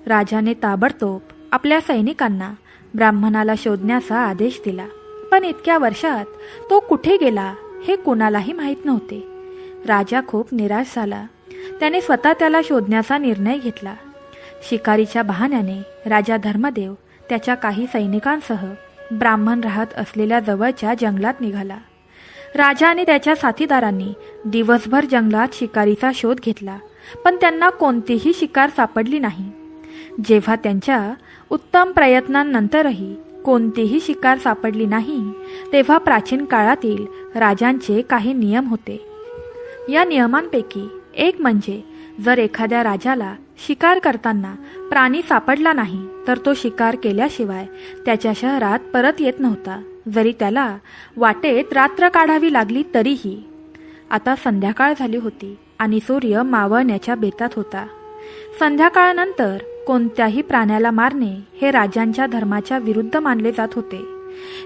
राजाने ताबडतोब आपल्या सैनिकांना ब्राह्मणाला शोधण्याचा आदेश दिला. पण इतक्या वर्षात तो कुठे गेला हे कोणालाही माहीत नव्हते. राजा खूप निराश झाला. त्याने स्वतः त्याला शोधण्याचा निर्णय घेतला. शिकारीच्या बहाण्याने राजा धर्मदेव त्याच्या काही सैनिकांसह ब्राह्मण राहत असलेल्या जवळच्या जंगलात निघाला. राजा आणि त्याच्या साथीदारांनी दिवसभर जंगलात शिकारीचा शोध घेतला, पण त्यांना कोणतीही शिकार सापडली नाही. जेव्हा त्यांच्या उत्तम प्रयत्नांनंतरही कोणतीही शिकार सापडली नाही, तेव्हा प्राचीन काळातील राजांचे काही नियम होते. या नियमांपैकी एक म्हणजे जर एखाद्या राजाला शिकार करताना प्राणी सापडला नाही तर तो शिकार केल्याशिवाय त्याच्या शहरात परत येत नव्हता, जरी त्याला वाटेत रात्र काढावी लागली तरीही. आता संध्याकाळ झाली होती आणि सूर्य मावळण्याच्या बेतात होता. संध्याकाळनंतर कोणत्याही प्राण्याला मारणे हे राजांच्या धर्माच्या विरुद्ध मानले जात होते.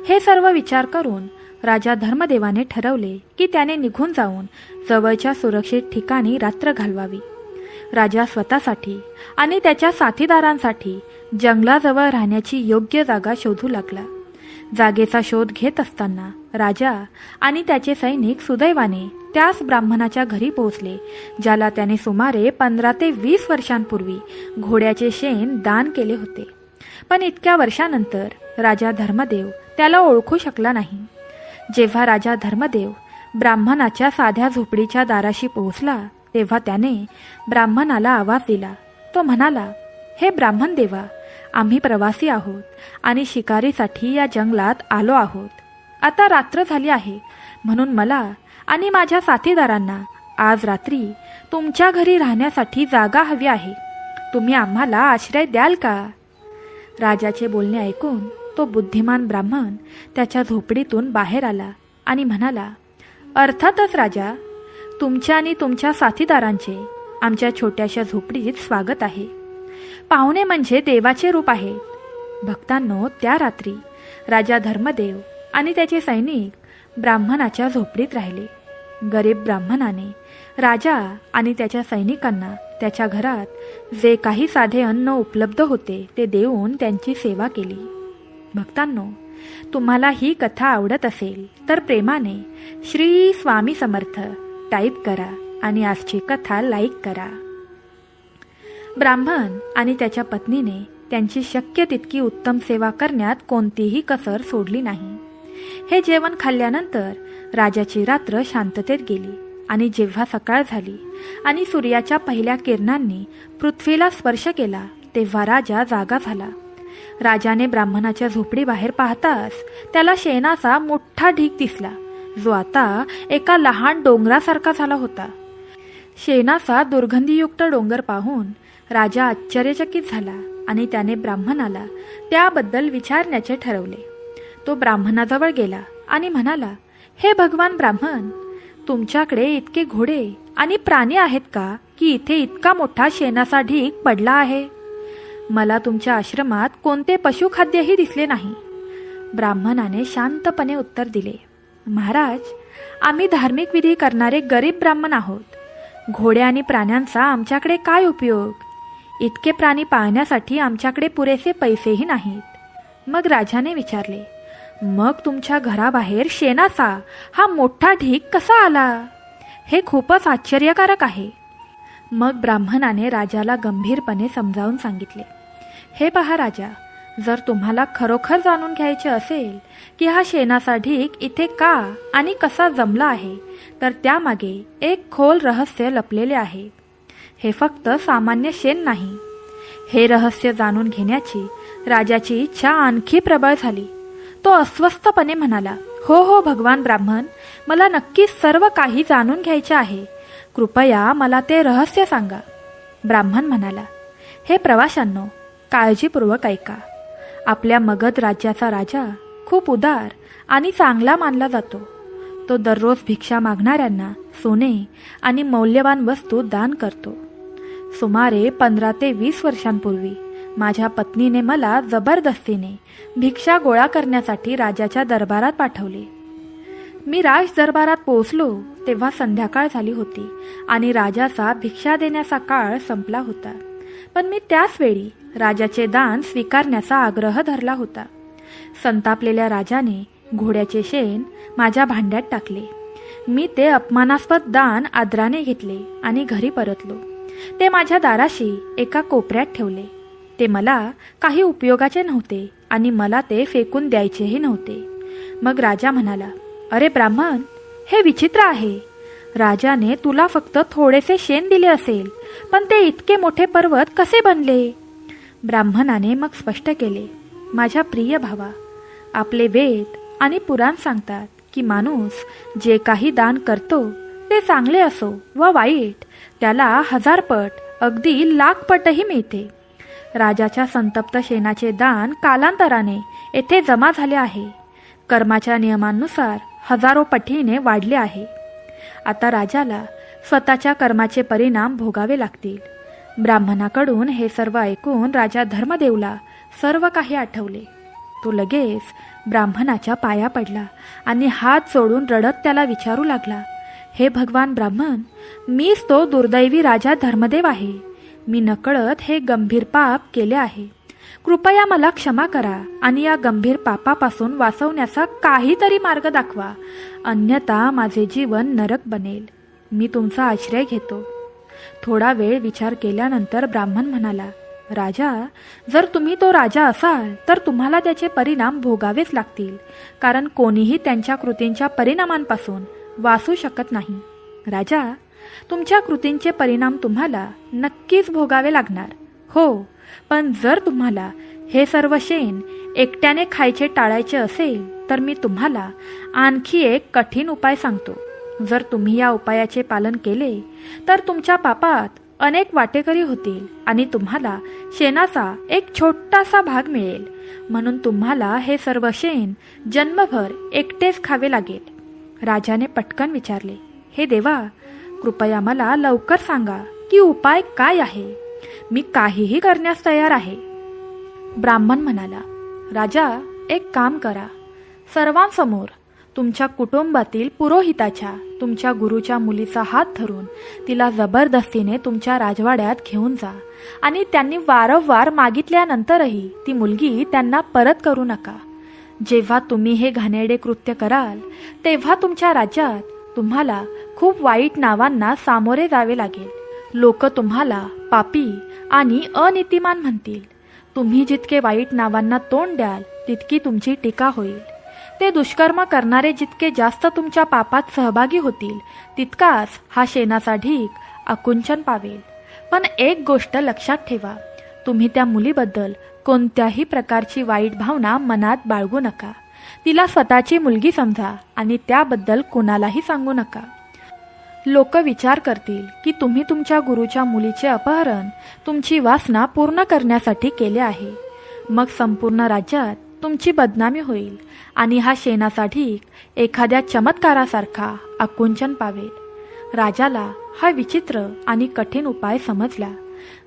हे सर्व विचार करून राजा धर्मदेवाने ठरवले की त्याने निघून जाऊन जवळच्या सुरक्षित ठिकाणी रात्र घालवावी. राजा स्वतःसाठी आणि त्याच्या साथीदारांसाठी जंगलाजवळ राहण्याची योग्य जागा शोधू लागला. जागेचा शोध घेत असताना राजा आणि त्याचे सैनिक सुदैवाने त्याच ब्राह्मणाच्या घरी पोहोचले, ज्याला त्याने सुमारे 15 ते 20 वर्षांपूर्वी घोड्याचे शेण दान केले होते. पण इतक्या वर्षानंतर राजा धर्मदेव त्याला ओळखू शकला नाही. जेव्हा राजा धर्मदेव ब्राह्मणाच्या साध्या झोपडीच्या दाराशी पोहोचला तेव्हा त्याने ब्राह्मणाला आवाज दिला. तो म्हणाला, हे ब्राह्मण देवा, आम्ही प्रवासी आहोत आणि शिकारीसाठी या जंगलात आलो आहोत. आता रात्र झाली आहे, म्हणून मला आणि माझ्या साथीदारांना आज रात्री तुमच्या घरी राहण्यासाठी जागा हवी आहे. तुम्ही आम्हाला आश्रय द्याल का? राजाचे बोलणे ऐकून तो बुद्धिमान ब्राह्मण त्याच्या झोपडीतून बाहेर आला आणि म्हणाला, अर्थातच राजा, तुमच्या आणि तुमच्या साथीदारांचे आमच्या छोट्याशा झोपडीत स्वागत आहे. पाहुणे म्हणजे देवाचे रूप आहेत. भक्तांनो, त्या रात्री राजा धर्मदेव आणि त्याचे सैनिक ब्राह्मणाच्या झोपडीत राहिले. गरीब ब्राह्मणाने राजा आणि त्याच्या सैनिकांना त्याच्या घरात जे काही साधे अन्न उपलब्ध होते ते देऊन त्यांची सेवा केली. भक्तांनो, तुम्हाला ही कथा आवडत असेल तर प्रेमाने श्री स्वामी समर्थ टाईप करा आणि आजची कथा लाईक करा. ब्राह्मण आणि त्याच्या पत्नीने त्यांची शक्य तितकी उत्तम सेवा करण्यात कोणतीही कसर सोडली नाही. हे जेवण खाल्ल्यानंतर राजाची रात्र शांततेत गेली आणि जेव्हा सकाळ झाली आणि सूर्याच्या पहिल्या किरणांनी पृथ्वीला स्पर्श केला तेव्हा राजा जागा झाला. राजाने ब्राह्मणाच्या झोपडीबाहेर पाहताच त्याला शेणाचा मोठा ढीग दिसला, जो आता एका लहान डोंगरासारखा झाला होता. शेणाचा दुर्गंधीयुक्त डोंगर पाहून राजा आश्चर्यचकित झाला आणि त्याने ब्राह्मणाला त्याबद्दल विचारण्याचे ठरवले. तो ब्राह्मणाजवळ गेला आणि म्हणाला, हे भगवान ब्राह्मण, तुमच्याकडे इतके घोडे आणि प्राणी आहेत का की इथे इतका मोठा शेणाचा ढीग पडला आहे? मला तुमच्या आश्रमात कोणते पशुखाद्यही दिसले नाही. ब्राह्मणाने शांतपणे उत्तर दिले, महाराज, आम्ही धार्मिक विधी करणारे गरीब ब्राह्मण आहोत. घोडे आणि प्राण्यांचा आमच्याकडे काय उपयोग? इतके प्राणी पाळण्यासाठी आमच्याकडे पुरेसे पैसेही नाहीत. मग राजाने विचारले, मग तुमच्या घराबाहेर शेणाचा हा मोठा ढीग कसा आला? हे खूपच आश्चर्यकारक आहे. मग ब्राह्मणाने राजाला गंभीरपणे समजावून सांगितले, हे पहा राजा, जर तुम्हाला खरोखर जाणून घ्यायचे असेल की हा शेणाचा ढीग इथे का आणि कसा जमला आहे, तर त्यामागे एक खोल रहस्य लपलेले आहे. हे फक्त सामान्य शेण नाही. हे रहस्य जाणून घेण्याची राजाची इच्छा आणखी प्रबळ झाली. तो अस्वस्थपणे म्हणाला, हो हो भगवान ब्राह्मण, मला नक्कीच सर्व काही जाणून घ्यायचे आहे. कृपया मला ते रहस्य सांगा. ब्राह्मण म्हणाला, हे प्रवाशांनो, काळजीपूर्वक ऐका. आपल्या मगध राज्याचा राजा खूप उदार आणि चांगला मानला जातो. तो दररोज भिक्षा मागणाऱ्यांना सोने आणि मौल्यवान वस्तू दान करतो. सुमारे 15 ते 20 वर्षांपूर्वी माझ्या पत्नीने मला जबरदस्तीने भिक्षा गोळा करण्यासाठी राजाच्या दरबारात पाठवले. मी राज दरबारात पोहोचलो तेव्हा संध्याकाळ झाली होती आणि राजाचा भिक्षा देण्याचा काळ संपला होता. पण मी त्याच वेळी राजाचे दान स्वीकारण्याचा आग्रह धरला होता. संतापलेल्या राजाने घोड्याचे शेण माझ्या भांड्यात टाकले. मी ते अपमानास्पद दान आदराने घेतले आणि घरी परतलो. ते माझ्या दाराशी एका कोपऱ्यात ठेवले. ते मला काही उपयोगाचे नव्हते आणि मला ते फेकून द्यायचेही नव्हते. मग राजा म्हणाला, अरे ब्राह्मण, हे विचित्र आहे. राजाने तुला फक्त थोडेसे शेण दिले असेल, पण ते इतके मोठे पर्वत कसे बनले? ब्राह्मणाने मग स्पष्ट केले, माझ्या प्रिय भावा, आपले वेद आणि पुराण सांगतात की माणूस जे काही दान करतो ते चांगले असो व वाईट, त्याला 1000 पट अगदी 1,00,000 पटही मिळते. राजाच्या संतप्त शेणाचे दान कालांतराने येथे जमा झाले आहे. कर्माच्या नियमांनुसार 1000 पटीने वाढले आहे. आता राजाला स्वतःच्या कर्माचे परिणाम भोगावे लागतील. ब्राह्मणाकडून हे सर्व ऐकून राजा धर्मदेवला सर्व काही आठवले. तो लगेच ब्राह्मणाच्या पाया पडला आणि हात जोडून रडत त्याला विचारू लागला, हे भगवान ब्राह्मण, मीच तो दुर्दैवी राजा धर्मदेव आहे. मी नकळत हे गंभीर पाप केले आहे. कृपया मला क्षमा करा आणि या गंभीर पापापासून वाचवण्याचा काहीतरी मार्ग दाखवा, अन्यथा माझे जीवन नरक बनेल. मी तुमचा आश्रय घेतो. थोडा वेळ विचार केल्यानंतर ब्राह्मण म्हणाला, राजा, जर तुम्ही तो राजा असाल तर तुम्हाला त्याचे परिणाम भोगावेच लागतील, कारण कोणीही त्यांच्या कृतींच्या परिणामांपासून वाचू शकत नाही. राजा, तुमच्या कृतींचे परिणाम तुम्हाला नक्कीच भोगावे लागणार. हो, पण जर तुम्हाला हे सर्व शेण एकट्याने खायचे टाळायचे असेल तर मी तुम्हाला आणखी एक कठीण उपाय सांगतो. जर तुम्ही या उपायाचे पालन केले तर तुमच्या पापात अनेक वाटेकरी होतील आणि तुम्हाला शेणाचा एक छोटासा भाग मिळेल. म्हणून तुम्हाला हे सर्व शेण जन्मभर एकटेच खावे लागेल. राजाने पटकन विचारले, हे देवा, कृपया मला लवकर सांगा की उपाय काय आहे. मी काहीही करण्यास तयार आहे. ब्राह्मण म्हणाला, राजा, एक काम करा. सर्वांसमोर तुमच्या कुटुंबातील पुरोहिताच्या, तुमच्या गुरुच्या मुलीचा हात धरून तिला जबरदस्तीने तुमच्या राजवाड्यात घेऊन जा आणि त्यांनी वारंवार मागितल्यानंतरही ती मुलगी त्यांना परत करू नका. जेव्हा तुम्ही हे घाणेरडे कृत्य कराल तेव्हा तुमच्या राज्यात तुम्हाला खूप वाईट नावांना सामोरे जावे लागेल. लोक तुम्हाला पापी आणि अनीतिमान म्हणतील. तुम्ही जितके वाईट नावांना तोंड द्याल तितकी तुमची टीका होईल. ते दुष्कर्म करणारे जितके जास्त तुमच्या पापात सहभागी होतील तितकाच हा शेणाचा ढीग आकुंचन पावेल. पण एक गोष्ट लक्षात ठेवा, तुम्ही त्या मुलीबद्दल कोणत्याही प्रकारची वाईट भावना मनात बाळगू नका. तिला स्वतःची मुलगी समजा आणि त्याबद्दल कुणालाही सांगू नका. लोक विचार करतील की तुम्ही तुमच्या गुरुच्या मुलीचे अपहरण तुमची वासना पूर्ण करण्यासाठी केले आहे. मग संपूर्ण राज्यात तुमची बदनामी होईल आणि हा शेणाचा ढीग एखाद्या चमत्कारासारखा आकुंचन पावेल. राजाला हा विचित्र आणि कठीण उपाय समजला.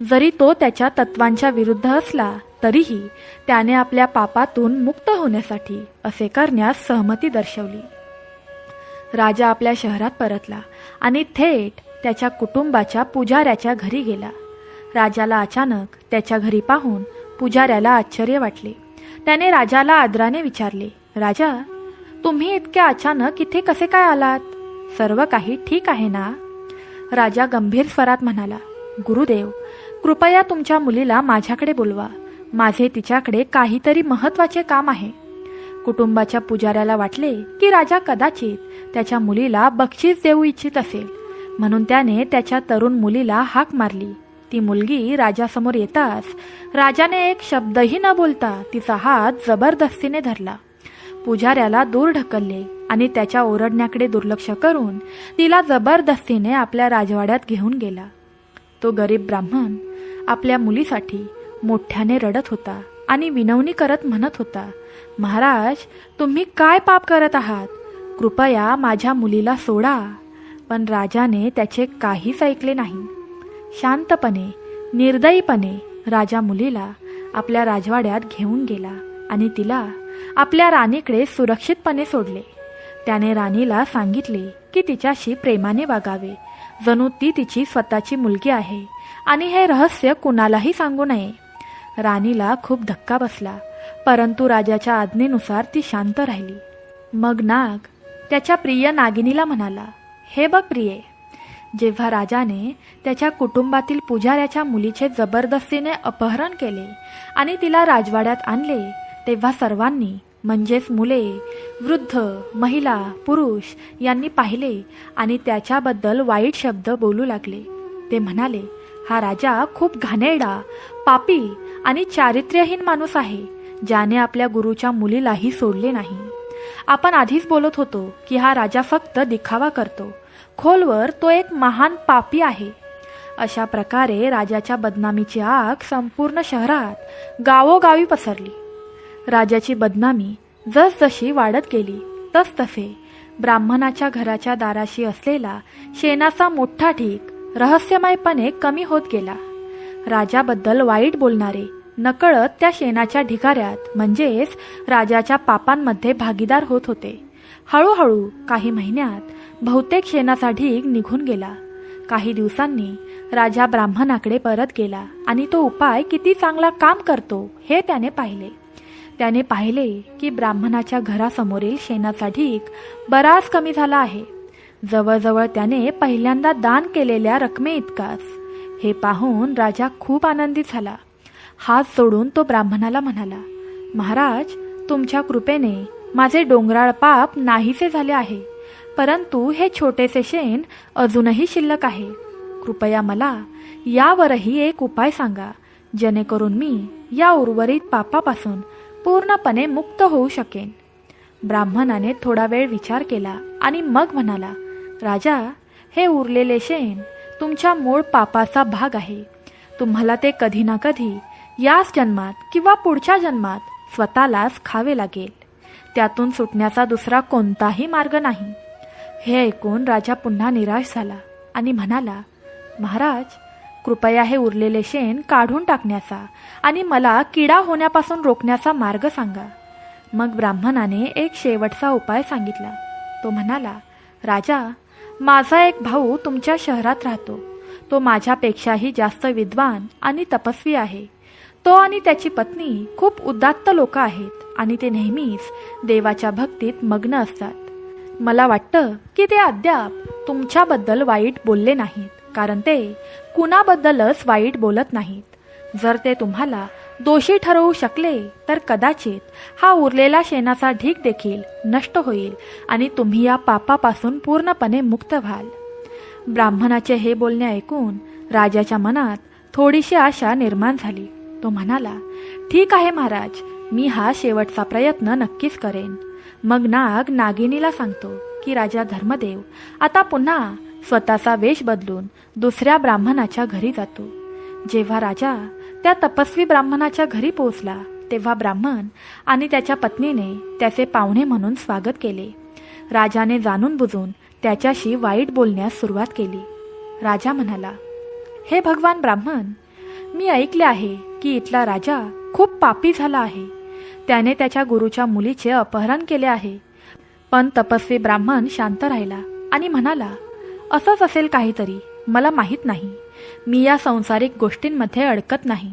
जरी तो त्याच्या तत्वांच्या विरुद्ध असला तरीही त्याने आपल्या पापातून मुक्त होण्यासाठी असे करण्यास सहमती दर्शवली. राजा आपल्या शहरात परतला आणि थेट त्याच्या कुटुंबाच्या पुजाऱ्याच्या घरी गेला. राजाला अचानक त्याच्या घरी पाहून पुजाऱ्याला आश्चर्य वाटले. त्याने राजाला आदराने विचारले, राजा, तुम्ही इतक्या अचानक इथे कसे काय आलात? सर्व काही ठीक आहे ना? राजा गंभीर स्वरात म्हणाला, गुरुदेव, कृपया तुमच्या मुलीला माझ्याकडे बोलवा. माझे तिच्याकडे काहीतरी महत्त्वाचे काम आहे. कुटुंबाच्या पुजाऱ्याला वाटले की राजा कदाचित त्याच्या मुलीला बक्षीस देऊ इच्छित असेल, म्हणून त्याने त्याच्या तरुण मुलीला हाक मारली. ती मुलगी राजासमोर येताच राजाने एक शब्दही न बोलता तिचा हात जबरदस्तीने धरला. पुजाऱ्याला दूर ढकलले आणि त्याच्या ओरडण्याकडे दुर्लक्ष करून तिला जबरदस्तीने आपल्या राजवाड्यात घेऊन गेला. तो गरीब ब्राह्मण आपल्या मुलीसाठी मोठ्याने रडत होता आणि विनवणी करत म्हणत होता, महाराज, तुम्ही काय पाप करत आहात? कृपया माझ्या मुलीला सोडा. पण राजाने त्याचे काहीच ऐकले नाही. शांतपणे, निर्दयीपणे राजा मुलीला आपल्या राजवाड्यात घेऊन गेला आणि तिला आपल्या राणीकडे सुरक्षितपणे सोडले. त्याने राणीला सांगितले की तिच्याशी प्रेमाने वागावे, जणू ती तिची स्वतःची मुलगी आहे आणि हे रहस्य कुणालाही सांगू नये. राणीला खूप धक्का बसला, परंतु राजाच्या आज्ञेनुसार ती शांत राहिली. मग नाग त्याच्या प्रिय नागिनीला म्हणाला, हे बघ प्रिये, जेव्हा राजाने त्याच्या कुटुंबातील पुजाऱ्याच्या मुलीचे जबरदस्तीने अपहरण केले आणि तिला राजवाड्यात आणले, तेव्हा सर्वांनी म्हणजेच मुले, वृद्ध, महिला, पुरुष यांनी पाहिले आणि त्याच्याबद्दल वाईट शब्द बोलू लागले. ते म्हणाले, हा राजा खूप घाणेरडा, पापी आणि चारित्र्यहीन माणूस आहे, ज्याने आपल्या गुरुच्या मुलीलाही सोडले नाही. आपण आधीच बोलत होतो की हा राजा फक्त दिखावा करतो, खोलवर तो एक महान पापी आहे. अशा प्रकारे राजाच्या बदनामीची आग संपूर्ण शहरात गावोगावी पसरली. राजाची बदनामी जसजशी वाढत गेली तसतसे ब्राह्मणाच्या घराच्या दाराशी असलेला शेणाचा मोठा ढीग रहस्यमयपणे कमी होत गेला. राजाबद्दल वाईट बोलणारे नकळत त्या शेणाच्या ढिगाऱ्यात म्हणजेच राजाच्या पापांमध्ये भागीदार होत होते. हळूहळू काही महिन्यात बहुतेक शेणाचा ढीग निघून गेला. काही दिवसांनी राजा ब्राह्मणाकडे परत गेला आणि तो उपाय किती चांगला काम करतो हे त्याने पाहिले. त्याने पाहिले की ब्राह्मणाच्या घरासमोरील शेणाचा ढीग बराच कमी झाला आहे, जवळजवळ त्याने पहिल्यांदा दान केलेल्या रकमेइतकाच. हे पाहून राजा खूप आनंदित झाला. हात जोडून तो ब्राह्मणाला म्हणाला, महाराज, तुमच्या कृपेने माझे डोंगराळ पाप नाहीसे झाले आहे, परंतु हे छोटेसे शेण अजूनही शिल्लक आहे. कृपया मला यावरही एक उपाय सांगा, जेणेकरून मी या उर्वरित पापापासून पूर्णपणे मुक्त होऊ शकेन. ब्राह्मणाने थोडा वेळ विचार केला आणि मग म्हणाला, राजा, हे उरलेले शेण तुमच्या मूळ पापाचा भाग आहे. तुम्हाला ते कधी ना कधी याच जन्मात किंवा पुढच्या जन्मात स्वतःलाच खावे लागेल. त्यातून सुटण्याचा दुसरा कोणताही मार्ग नाही. हे ऐकून राजा पुन्हा निराश झाला आणि म्हणाला, महाराज, कृपया हे उरलेले शेण काढून टाकण्याचा आणि मला किडा होण्यापासून रोखण्याचा मार्ग सांगा. मग ब्राह्मणाने एक शेवटचा उपाय सांगितला. तो म्हणाला, राजा, माझा एक भाऊ तुमच्या शहरात राहतो. तो माझ्यापेक्षाही जास्त विद्वान आणि तपस्वी आहे. तो आणि त्याची पत्नी खूप उदात्त लोक आहेत आणि ते नेहमीच देवाच्या भक्तीत मग्न असतात. मला वाटतं की ते अद्याप तुमच्याबद्दल वाईट बोलले नाहीत, कारण ते कुणाबद्दलच वाईट बोलत नाहीत. जर ते तुम्हाला दोषी ठरवू शकले तर कदाचित हा उरलेला शेणाचा ढीग देखील नष्ट होईल आणि तुम्ही या पापापासून पूर्णपणे मुक्त व्हाल. ब्राह्मणाचे हे बोलणे ऐकून राजाच्या मनात थोडीशी आशा निर्माण झाली. तो म्हणाला, ठीक आहे महाराज, मी हा शेवटचा प्रयत्न नक्कीच करेन. मग नाग नागिनीला सांगतो की राजा धर्मदेव आता पुन्हा स्वतःचा वेश बदलून दुसऱ्या ब्राह्मणाच्या घरी जातो. जेव्हा राजा त्या तपस्वी ब्राह्मणाच्या घरी पोहोचला तेव्हा ब्राह्मण आणि त्याच्या पत्नीने त्याचे पाहुणे म्हणून स्वागत केले. राजाने जाणून बुजून त्याच्याशी वाईट बोलण्यास सुरुवात केली. राजा म्हणाला, हे भगवान ब्राह्मण, मी ऐकले आहे की इथला राजा खूप पापी झाला आहे. त्याने त्याच्या गुरुच्या मुलीचे अपहरण केले आहे. पण तपस्वी ब्राह्मण शांत राहिला आणि म्हणाला, असंच असेल काहीतरी, मला माहीत नाही. मी या संसारिक गोष्टींमध्ये अडकत नाही.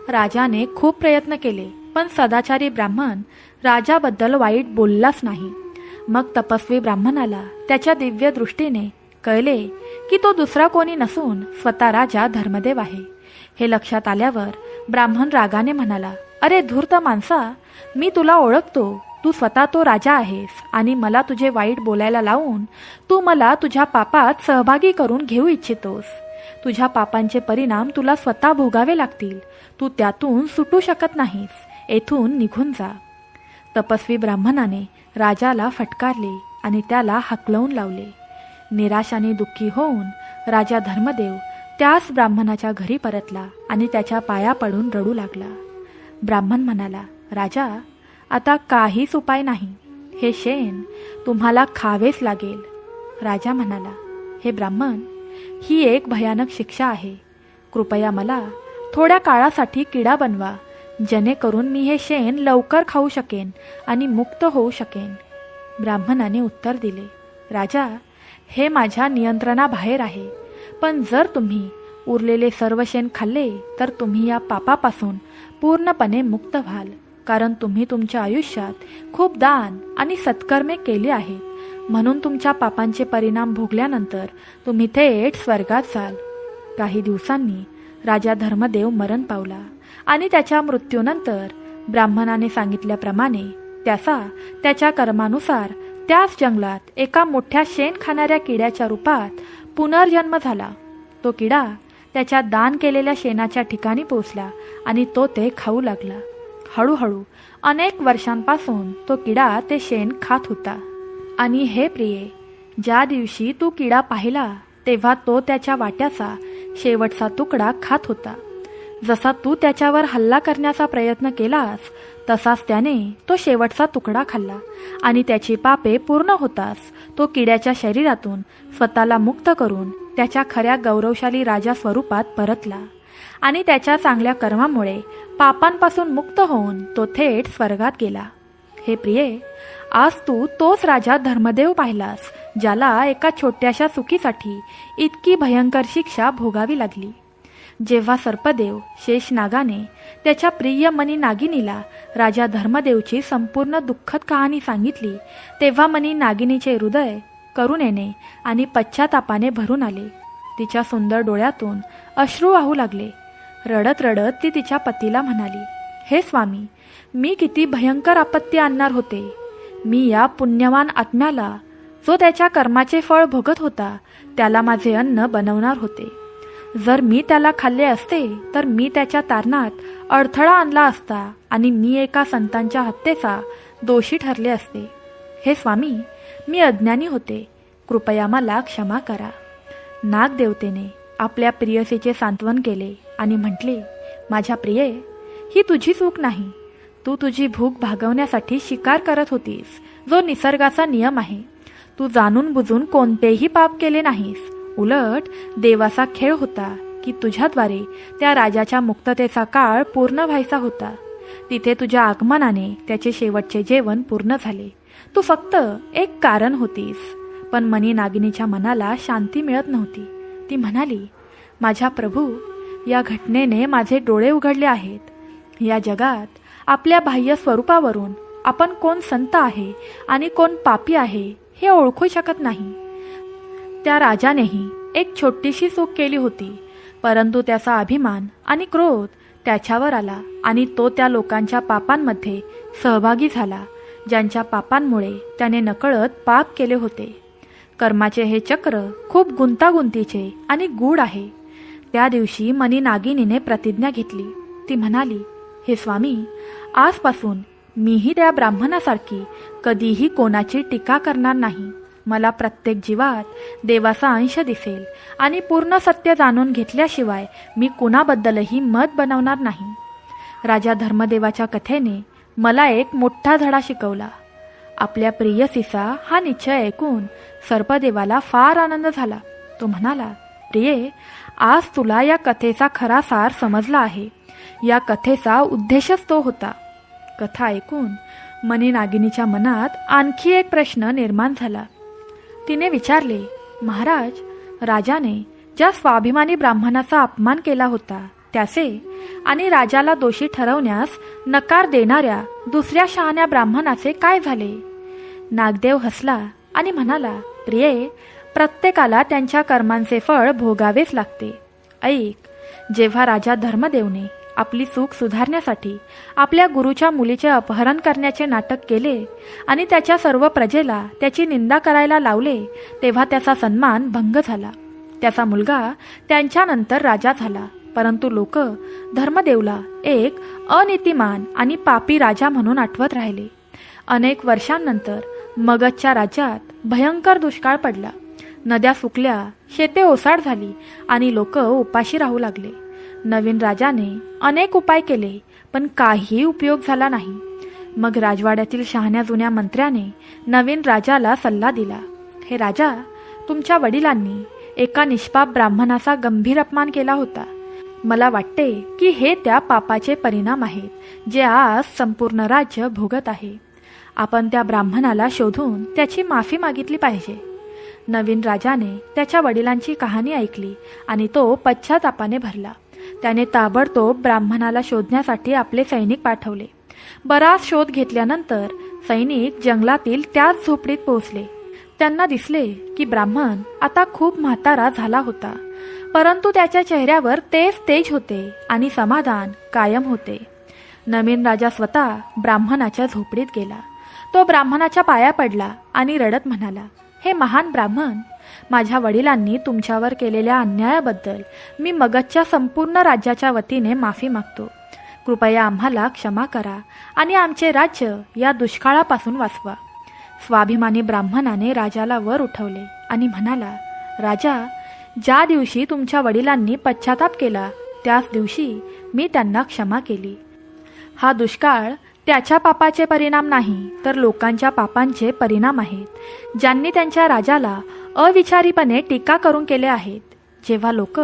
राजाने खूप प्रयत्न केले, पण सदाचारी ब्राह्मण राजाबद्दल वाईट बोललाच नाही. मग तपस्वी ब्राह्मणाला त्याच्या दिव्य दृष्टीने कळले की तो दुसरा कोणी नसून स्वतः राजा धर्मदेव आहे. हे लक्षात आल्यावर ब्राह्मण रागाने म्हणाला, अरे धूर्त माणसा, मी तुला ओळखतो. तू स्वतः तो राजा आहेस आणि मला तुझे वाईट बोलायला लावून तू मला तुझ्या पापात सहभागी करून घेऊ इच्छितोस. तुझ्या पापांचे परिणाम तुला स्वतः भोगावे लागतील. तू त्यातून सुटू शकत नाहीस. येथून निघून जा. तपस्वी ब्राह्मणाने राजाला फटकारले आणि त्याला हाकलवून लावले. निराश आणि दुःखी होऊन राजा धर्मदेव त्याच ब्राह्मणाच्या घरी परतला आणि त्याच्या पाया पडून रडू लागला. ब्राह्मण म्हणाला, राजा, आता काहीच उपाय नाही. हे शेण तुम्हाला खावेच लागेल. राजा म्हणाला, हे ब्राह्मण, ही एक भयानक शिक्षा आहे. कृपया मला थोड्या काळासाठी किडा बनवा, जेणेकरून मी हे शेण लवकर खाऊ शकेन आणि मुक्त होऊ शकेन. ब्राह्मणाने उत्तर दिले, राजा, हे माझ्या नियंत्रणाबाहेर आहे, पण जर तुम्ही उरलेले सर्व शेण खाल्ले तर तुम्ही या पापापासून पूर्णपणे मुक्त व्हाल, कारण तुम्ही तुमच्या आयुष्यात खूप दान आणि सत्कर्मे केली आहेत. म्हणून तुमच्या पापांचे परिणाम भोगल्यानंतर तुम्ही थेट स्वर्गात जाल. काही दिवसांनी राजा धर्मदेव मरण पावला आणि त्याच्या मृत्यूनंतर ब्राह्मणाने सांगितल्याप्रमाणे त्याच्या कर्मानुसार त्याच जंगलात एका मोठ्या शेण खाणाऱ्या किड्याच्या रूपात पुनर्जन्म झाला. तो किडा त्याच्या दान केलेल्या शेणाच्या ठिकाणी पोचला आणि तो ते खाऊ लागला. हळूहळू अनेक वर्षांपासून तो किडा ते शेण खात होता. आणि हे प्रिये, ज्या दिवशी तू किडा पाहिला तेव्हा तो त्याच्या वाट्याचा शेवटचा तुकडा खात होता. जसा तू त्याच्यावर हल्ला करण्याचा प्रयत्न केलास तसाच त्याने तो शेवटचा तुकडा खाल्ला आणि त्याची पापे पूर्ण होताच तो किड्याच्या शरीरातून स्वतःला मुक्त करून त्याच्या खऱ्या गौरवशाली राजा स्वरूपात परतला. आणि त्याच्या चांगल्या कर्मामुळे पापांपासून मुक्त होऊन तो थेट स्वर्गात गेला. हे प्रिये, आज तू तोच राजा धर्मदेव पाहिलास, ज्याला एका छोट्याशा चुकीसाठी इतकी भयंकर शिक्षा भोगावी लागली. जेव्हा सर्पदेव शेषनागाने त्याच्या प्रिय मनी नागिनीला राजा धर्मदेवची संपूर्ण दुःखद कहाणी सांगितली तेव्हा मनी नागिनीचे हृदय करुणेने आणि पश्चातापाने भरून आले. तिच्या सुंदर डोळ्यातून अश्रू वाहू लागले. रडत रडत ती तिच्या पतीला म्हणाली, हे स्वामी, मी किती भयंकर आपत्ती आणणार होते. मी या पुण्यवान आत्म्याला, जो त्याच्या कर्माचे फळ भोगत होता, त्याला माझे अन्न बनवणार होते. जर मी त्याला खाल्ले असते तर मी त्याच्या तारणात अडथळा आणला असता आणि मी एका संतांच्या हत्येचा दोषी ठरले असते. हे स्वामी, मी अज्ञानी होते, कृपया मला क्षमा करा. नागदेवतेने आपल्या प्रियसीचे सांत्वन केले आणि म्हटले, माझ्या प्रिये, ही तुझी चूक नाही. तू तुझी भूक भागवण्यासाठी शिकार करत होतीस, जो निसर्गाचा नियम आहे. तू जाणून बुजून कोणतेही पाप केले नाहीस. उलट देवाचा खेळ होता की तुझ्याद्वारे त्या राजाच्या मुक्ततेचा काळ पूर्ण व्हायचा होता. तिथे तुझ्या आगमनाने त्याचे शेवटचे जेवण पूर्ण झाले. तू फक्त एक कारण होतीस. पण मनी नागिनीच्या मनाला शांती मिळत नव्हती. ती म्हणाली, माझ्या प्रभू, या घटनेने माझे डोळे उघडले आहेत. या जगात आपल्या बाह्य स्वरूपावरून आपण कोण संत आहे आणि कोण पापी आहे हे ओळखू शकत नाही. त्या राजानेही एक छोटीशी चूक केली होती, परंतु त्याचा अभिमान आणि क्रोध त्याच्यावर आला आणि तो त्या लोकांच्या पापांमध्ये सहभागी झाला, ज्यांच्या पापांमुळे त्याने नकळत पाप केले होते. कर्माचे हे चक्र खूप गुंतागुंतीचे आणि गूढ आहे. त्या दिवशी मनी नागिनीने प्रतिज्ञा घेतली. ती म्हणाली, हे स्वामी, आजपासून मीही त्या ब्राह्मणासारखी कधीही कोणाची टीका करणार नाही. मला प्रत्येक जीवात देवाचा अंश दिसेल आणि पूर्ण सत्य जाणून घेतल्याशिवाय मी कुणाबद्दलही मत बनवणार नाही. राजा धर्मदेवाच्या कथेने मला एक मोठा धडा शिकवला. आपल्या प्रियसीचा हा निश्चय ऐकून सर्पदेवाला फार आनंद झाला. तो म्हणाला, प्रिये, आज तुला या कथेचा खरा सार समजला आहे. या कथेचा उद्देशच तो होता. कथा ऐकून मनी नागिनीच्या मनात आणखी एक प्रश्न निर्माण झाला. तिने विचारले, महाराज, राजाने ज्या स्वाभिमानी ब्राह्मणाचा अपमान केला होता त्याचे आणि राजाला दोषी ठरवण्यास नकार देणाऱ्या दुसऱ्या शहाण्या ब्राह्मणाचे काय झाले? नागदेव हसला आणि म्हणाला, प्रिये, प्रत्येकाला त्यांच्या कर्मांचे फळ भोगावेच लागते. ऐक, जेव्हा राजा धर्मदेवने आपली चूक सुधारण्यासाठी आपल्या गुरुच्या मुलीचे अपहरण करण्याचे नाटक केले आणि त्याच्या सर्व प्रजेला त्याची निंदा करायला लावले, तेव्हा त्याचा सन्मान भंग झाला. त्याचा मुलगा त्यांच्यानंतर राजा झाला, परंतु लोक धर्मदेवला एक अनीतिमान आणि पापी राजा म्हणून आठवत राहिले. अनेक वर्षांनंतर मगधच्या राज्यात भयंकर दुष्काळ पडला. नद्या सुकल्या, शेते ओसाड झाली आणि लोक उपाशी राहू लागले. नवीन राजाने अनेक उपाय केले, पण काही उपयोग झाला नाही. मग राजवाड्यातील शहाण्या जुन्या मंत्र्याने नवीन राजाला सल्ला दिला, हे राजा, तुमच्या वडिलांनी एका निष्पाप ब्राह्मणाचा गंभीर अपमान केला होता. मला वाटते की हे त्या पापाचे परिणाम आहेत जे आज संपूर्ण राज्य भोगत आहे. आपण त्या ब्राह्मणाला शोधून त्याची माफी मागितली पाहिजे. नवीन राजाने त्याच्या वडिलांची कहाणी ऐकली आणि तो पश्चातापाने भरला. त्याने ताबडतोब ब्राह्मणाला शोधण्यासाठी आपले सैनिक पाठवले. बराच शोध घेतल्यानंतर सैनिक जंगलातील त्याच झोपडीत पोहोचले. त्यांना दिसले की ब्राह्मण आता खूप म्हातारा झाला होता, परंतु त्याच्या चेहऱ्यावर तेच तेज होते आणि समाधान कायम होते. नवीन राजा स्वतः ब्राह्मणाच्या झोपडीत गेला. तो ब्राह्मणाच्या पाया पडला आणि रडत म्हणाला, हे महान ब्राह्मण, माझ्या वडिलांनी तुमच्यावर केलेल्या अन्यायाबद्दल मी मगधच्या संपूर्ण राज्याच्या वतीने माफी मागतो. कृपया आम्हाला क्षमा करा आणि आमचे राज्य या दुष्काळापासून वाचवा. स्वाभिमानी ब्राह्मणाने राजाला वर उठवले आणि म्हणाला, राजा, ज्या दिवशी तुमच्या वडिलांनी पश्चाताप केला त्याच दिवशी मी त्यांना क्षमा केली. हा दुष्काळ त्याच्या पापाचे परिणाम नाही, तर लोकांच्या पापांचे परिणाम आहेत, ज्यांनी त्यांच्या राजाला अविचारीपणे टीका करून केले आहेत. जेव्हा लोक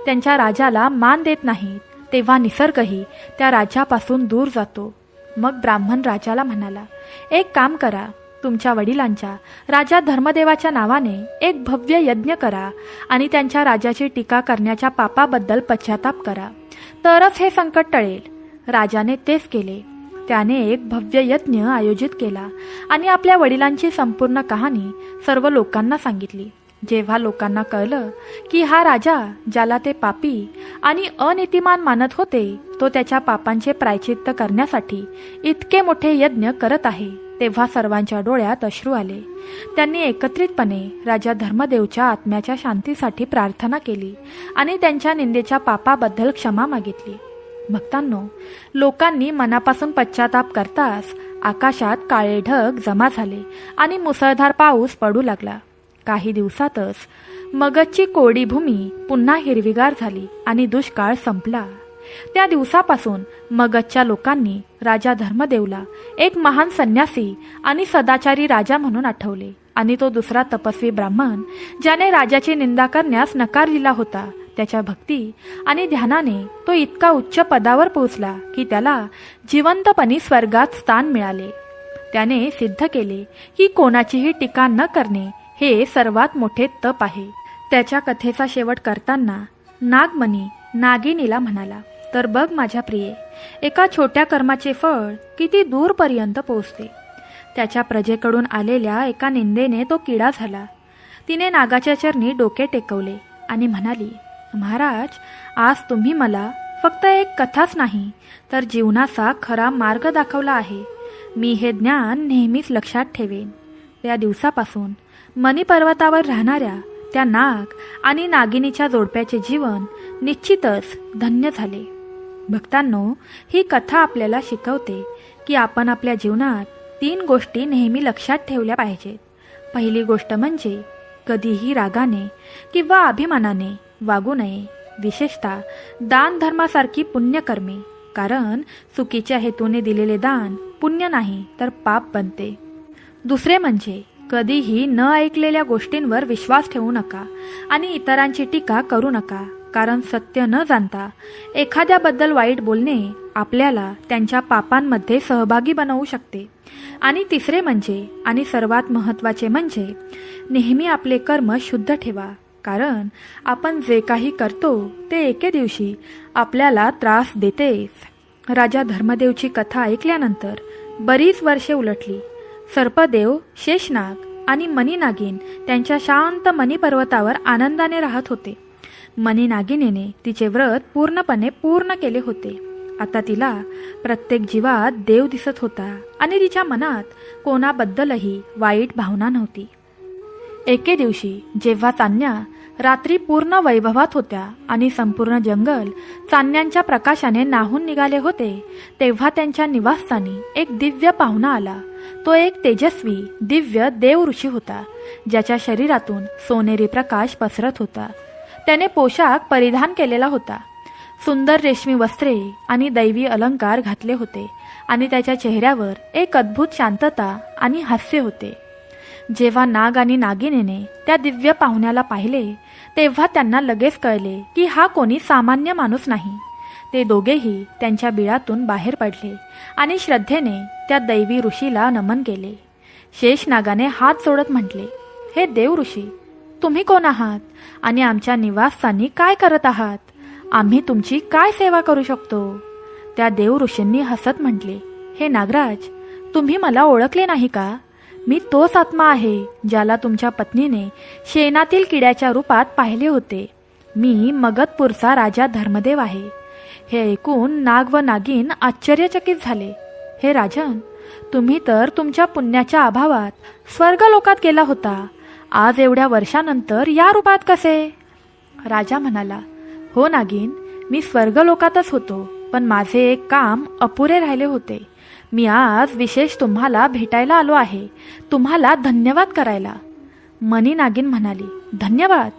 त्यांच्या राजाला मान देत नाहीत तेव्हा निसर्गही त्या राज्यापासून दूर जातो. मग ब्राह्मण राजाला म्हणाला, एक काम करा, तुमच्या वडिलांच्या राजा धर्मदेवाच्या नावाने एक भव्य यज्ञ करा आणि त्यांच्या राजाची टीका करण्याच्या पापाबद्दल पश्चाताप करा, तरच हे संकट टळेल. राजाने तेच केले. त्याने एक भव्य यज्ञ आयोजित केला आणि आपल्या वडिलांची संपूर्ण कहाणी सर्व लोकांना सांगितली. जेव्हा लोकांना कळलं की हा राजा, ज्याला ते पापी आणि अनीतिमान मानत होते, तो त्याच्या पापांचे प्रायचित्त करण्यासाठी इतके मोठे यज्ञ करत आहे, तेव्हा सर्वांच्या डोळ्यात अश्रू आले. त्यांनी एकत्रितपणे राजा धर्मदेवच्या आत्म्याच्या शांतीसाठी प्रार्थना केली आणि त्यांच्या निंदेच्या पापाबद्दल क्षमा मागितली. भक्तांनो, लोकांनी मनापासून पश्चाताप करताच आकाशात काळे ढग जमा झाले आणि मुसळधार पाऊस पडू लागला. काही दिवसातच मगधची कोरडी भूमी पुन्हा हिरवीगार झाली आणि दुष्काळ संपला. त्या दिवसापासून मगधच्या लोकांनी राजा धर्मदेवला एक महान संन्यासी आणि सदाचारी राजा म्हणून आठवले आणि तो दुसरा तपस्वी ब्राह्मण, ज्याने राजाची निंदा करण्यास नकार दिला होता, त्याच्या भक्ती आणि ध्यानाने तो इतका उच्च पदावर पोहोचला की त्याला जिवंतपणी स्वर्गात स्थान मिळाले. त्याने सिद्ध केले की कोणाचीही टीका न करणे हे सर्वात मोठे तप आहे. त्याच्या कथेचा शेवट करताना नागमणी नागिनीला म्हणाला, तर बघ माझ्या प्रिये, एका छोट्या कर्माचे फळ किती दूरपर्यंत पोहोचते. त्याच्या प्रजेकडून आलेल्या एका निंदेने तो किडा झाला. तिने नागाच्या चरणी डोके टेकवले आणि म्हणाली, महाराज, आज तुम्ही मला फक्त एक कथाच नाही तर जीवनाचा खरा मार्ग दाखवला आहे. मी हे ज्ञान नेहमीच लक्षात ठेवेन. त्या दिवसापासून मणिपर्वतावर राहणाऱ्या त्या नाग आणि नागिनीच्या जोडप्याचे जीवन निश्चितच धन्य झाले. भक्तांनो, ही कथा आपल्याला शिकवते की आपण आपल्या जीवनात 3 गोष्टी नेहमी लक्षात ठेवल्या पाहिजेत. पहिली गोष्ट म्हणजे कधीही रागाने किंवा अभिमानाने वागू नये, विशेषतः दान धर्मासारखी पुण्यकर्मे, कारण चुकीच्या हेतूने दिलेले दान पुण्य नाही तर पाप बनते. दुसरे म्हणजे कधीही न ऐकलेल्या गोष्टींवर विश्वास ठेवू नका आणि इतरांची टीका करू नका, कारण सत्य न जाणता एखाद्याबद्दल वाईट बोलणे आपल्याला त्यांच्या पापांमध्ये सहभागी बनवू शकते. आणि तिसरे म्हणजे आणि सर्वात महत्त्वाचे म्हणजे नेहमी आपले कर्म शुद्ध ठेवा, कारण आपण जे काही करतो ते एके दिवशी आपल्याला त्रास देतेच. राजा धर्मदेवची कथा ऐकल्यानंतर बरीच वर्षे उलटली. सर्पदेव, शेषनाग आणि मणिनागिन त्यांच्या शांत मणिपर्वतावर आनंदाने राहत होते. मणिनागिनीने तिचे व्रत पूर्णपणे पूर्ण केले होते. आता तिला प्रत्येक जीवात देव दिसत होता आणि तिच्या मनात कोणाबद्दलही वाईट भावना नव्हती. एके दिवशी जेव्हा चांदण्या रात्री पूर्ण वैभवात होत्या आणि संपूर्ण जंगल चांदण्यांच्या प्रकाशाने न्हाऊन निघाले होते, तेव्हा त्यांच्या निवासस्थानी एक दिव्य पाहुणा आला. तो एक तेजस्वी दिव्य देव ऋषी होता, ज्याच्या शरीरातून सोनेरी प्रकाश पसरत होता. त्याने पोशाख परिधान केलेला होता, सुंदर रेशमी वस्त्रे आणि दैवी अलंकार घातले होते आणि त्याच्या चेहऱ्यावर एक अद्भुत शांतता आणि हास्य होते. जेव्हा नाग आणि नागिनीने त्या दिव्य पाहुण्याला पाहिले तेव्हा त्यांना लगेच कळले की हा कोणी सामान्य माणूस नाही. ते दोघेही त्यांच्या बिळातून बाहेर पडले आणि श्रद्धेने त्या दैवी ऋषीला नमन केले. शेषनागाने हात जोडत म्हटले, हे देव ऋषी, तुम्ही कोण आहात आणि आमच्या निवासस्थानी काय करत आहात? आम्ही तुमची काय सेवा करू शकतो? त्या देव ऋषींनी हसत म्हटले, हे नागराज, तुम्ही मला ओळखले नाही का? मी तोच आत्मा आहे ज्याला तुमच्या पत्नीने शेणातील किड्याच्या रूपात पाहिले होते. मी मगधपूरचा राजा धर्मदेव आहे. हे ऐकून नाग व नागिन आश्चर्यचकित झाले. हे राजन, तुम्ही तर तुमच्या पुण्याच्या अभावात स्वर्गलोकात गेला होता. आज एवढ्या वर्षानंतर या रूपात कसे? राजा म्हणाला, हो नागिन, मी स्वर्गलोकातच होतो, पण माझे एक काम अपुरे राहिले होते. मी आज विशेष तुम्हाला भेटायला आलो आहे, तुम्हाला धन्यवाद करायला. मनी नागिन म्हणाली, धन्यवाद?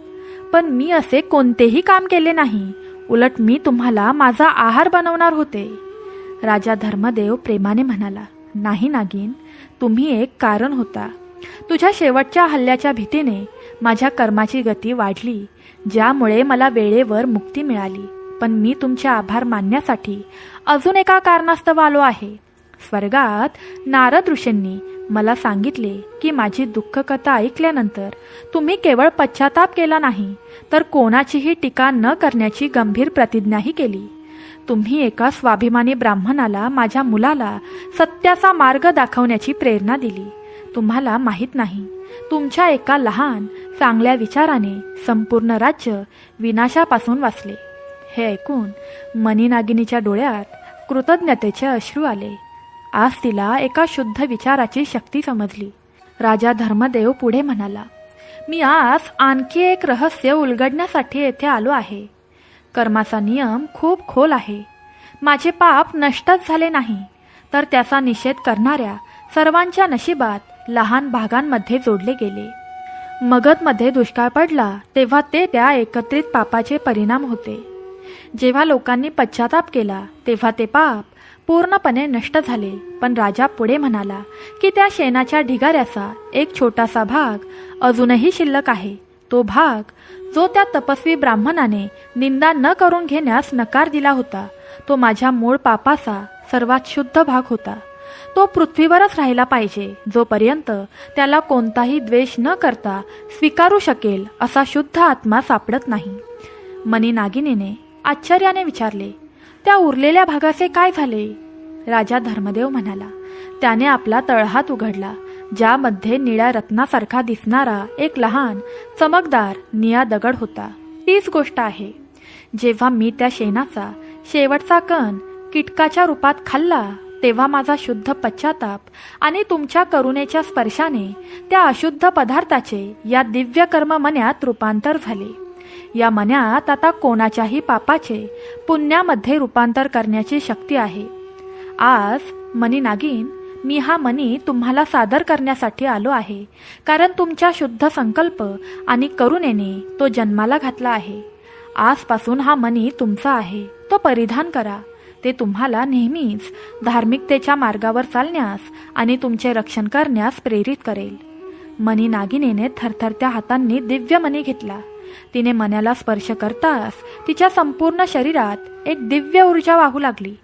पण मी असे कोणतेही काम केले नाही. उलट मी तुम्हाला माझा आहार बनवणार होते. राजा धर्मदेव प्रेमाने म्हणाला, नाही नागिन, तुम्ही एक कारण होता. तुझ्या शेवटच्या हल्ल्याच्या भीतीने माझ्या कर्माची गती वाढली, ज्यामुळे मला वेळेवर मुक्ती मिळाली. पण मी तुमचे आभार मानण्यासाठी अजून एका कारणास्तव आलो आहे. स्वर्गात नारद ऋषींनी मला सांगितले की माझी दुःखकथा ऐकल्यानंतर तुम्ही केवळ पश्चाताप केला नाही, तर कोणाचीही टीका न करण्याची गंभीर प्रतिज्ञाही केली. तुम्ही एका स्वाभिमानी ब्राह्मणाला, माझ्या मुलाला सत्याचा मार्ग दाखवण्याची प्रेरणा दिली. तुम्हाला माहीत नाही, तुमच्या एका लहान चांगल्या विचाराने संपूर्ण राज्य विनाशापासून वाचले. हे ऐकून मनी नागिनीच्या डोळ्यात कृतज्ञतेचे अश्रू आले. आज तिला एका शुद्ध विचाराची शक्ती समजली. राजा धर्मदेव पुढे म्हणाला, मी आज आणखी एक रहस्य उलगडण्यासाठी येथे आलो आहे. कर्माचा नियम खूप खोल आहे. माझे पाप नष्टच झाले नाही, तर त्याचा निषेध करणाऱ्या सर्वांच्या नशिबात लहान भागांमध्ये जोडले गेले. मगधमध्ये दुष्काळ पडला तेव्हा ते त्या एकत्रित पापाचे परिणाम होते. जेव्हा लोकांनी पश्चाताप केला तेव्हा ते पाप पूर्णपणे नष्ट झाले. पण राजा पुढे म्हणाला की त्या शेणाच्या ढिगाऱ्याचा एक छोटासा भाग अजूनही शिल्लक आहे. तो भाग जो त्या तपस्वी ब्राह्मणाने निंदा न करून घेण्यास नकार दिला होता, तो माझ्या मूळ पापाचा सर्वात शुद्ध भाग होता. तो पृथ्वीवरच राहिला पाहिजे, जोपर्यंत त्याला कोणताही द्वेष न करता स्वीकारू शकेल असा शुद्ध आत्मा सापडत नाही. मनी नागिनीने आश्चर्याने विचारले, त्या उरलेल्या भागाचे काय झाले? राजा धर्मदेव म्हणाला, त्याने आपला तळहात उघडला, ज्यामध्ये निळ्या रत्नासारखा दिसणारा एक लहान चमकदार निळा दगड होता. तीच गोष्ट आहे. जेव्हा मी त्या शेणाचा शेवटचा कण कीटकाच्या रूपात खाल्ला, तेव्हा माझा शुद्ध पश्चाताप आणि तुमच्या करुणेच्या स्पर्शाने त्या अशुद्ध पदार्थाचे या दिव्य कर्म मन्यात रूपांतर झाले. या मन्यात आता कोणाच्याही पापाचे पुण्यामध्ये रूपांतर करण्याची शक्ती आहे. आज मनी नागिन, मी हा मनी तुम्हाला सादर करण्यासाठी आलो आहे, कारण तुमच्या शुद्ध संकल्प आणि करुणेने तो जन्माला घातला आहे. आजपासून हा मनी तुमचा आहे. तो परिधान करा. ते तुम्हाला नेहमीच धार्मिकतेच्या मार्गावर चालण्यास आणि तुमचे रक्षण करण्यास प्रेरित करेल. मनी नागिनीने थरथरत्या हातांनी दिव्य मणी घेतला. तिने मण्याला स्पर्श करताच तिच्या संपूर्ण शरीरात एक दिव्य ऊर्जा वाहू लागली.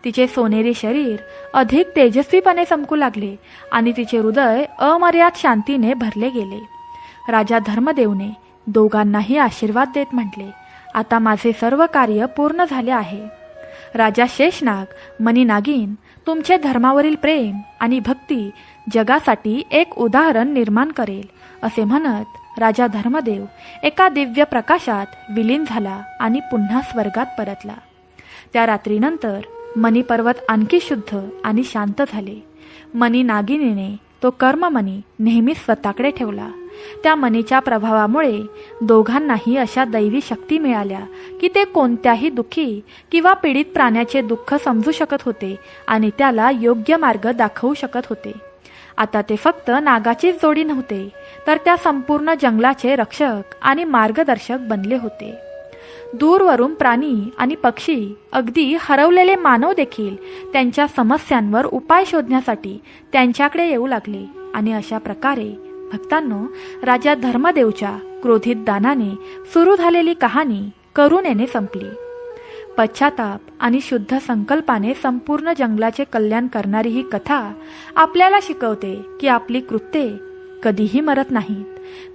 तिचे सोनेरी शरीर अधिक तेजस्वीपणे चमकू लागले आणि तिचे हृदय अमर्याद शांतीने भरले गेले. राजा धर्मदेवने दोघांनाही आशीर्वाद देत म्हटले, आता माझे सर्व कार्य पूर्ण झाले आहे. राजा शेषनाग, मनी नागिन, तुमचे धर्मावरील प्रेम आणि भक्ती जगासाठी एक उदाहरण निर्माण करेल, असे म्हणत राजा धर्मदेव एका दिव्य प्रकाशात विलीन झाला आणि पुन्हा स्वर्गात परतला. त्या रात्रीनंतर मनी पर्वत आणखी शुद्ध आणि शांत झाले. मनी नागिनीने तो कर्ममणी नेहमी स्वतःकडे ठेवला. त्या मनीच्या प्रभावामुळे दोघांनाही अशा दैवी शक्ती मिळाल्या की ते कोणत्याही दुःखी किंवा पीडित प्राण्याचे दुःख समजू शकत होते आणि त्याला योग्य मार्ग दाखवू शकत होते. आता ते फक्त नागाचीच जोडी नव्हते, तर त्या संपूर्ण जंगलाचे रक्षक आणि मार्गदर्शक बनले होते. दूरवरून प्राणी आणि पक्षी, अगदी हरवलेले मानव देखील त्यांच्या समस्यांवर उपाय शोधण्यासाठी त्यांच्याकडे येऊ लागले. आणि अशा प्रकारे भक्तांनो, राजा धर्मदेवच्या क्रोधित दानाने सुरू झालेली कहाणी करुणेने संपली. पश्चाताप आणि शुद्ध संकल्पाने संपूर्ण जंगलाचे कल्याण करणारी ही कथा आपल्याला शिकवते की आपली कृत्ये कधीही मरत नाहीत.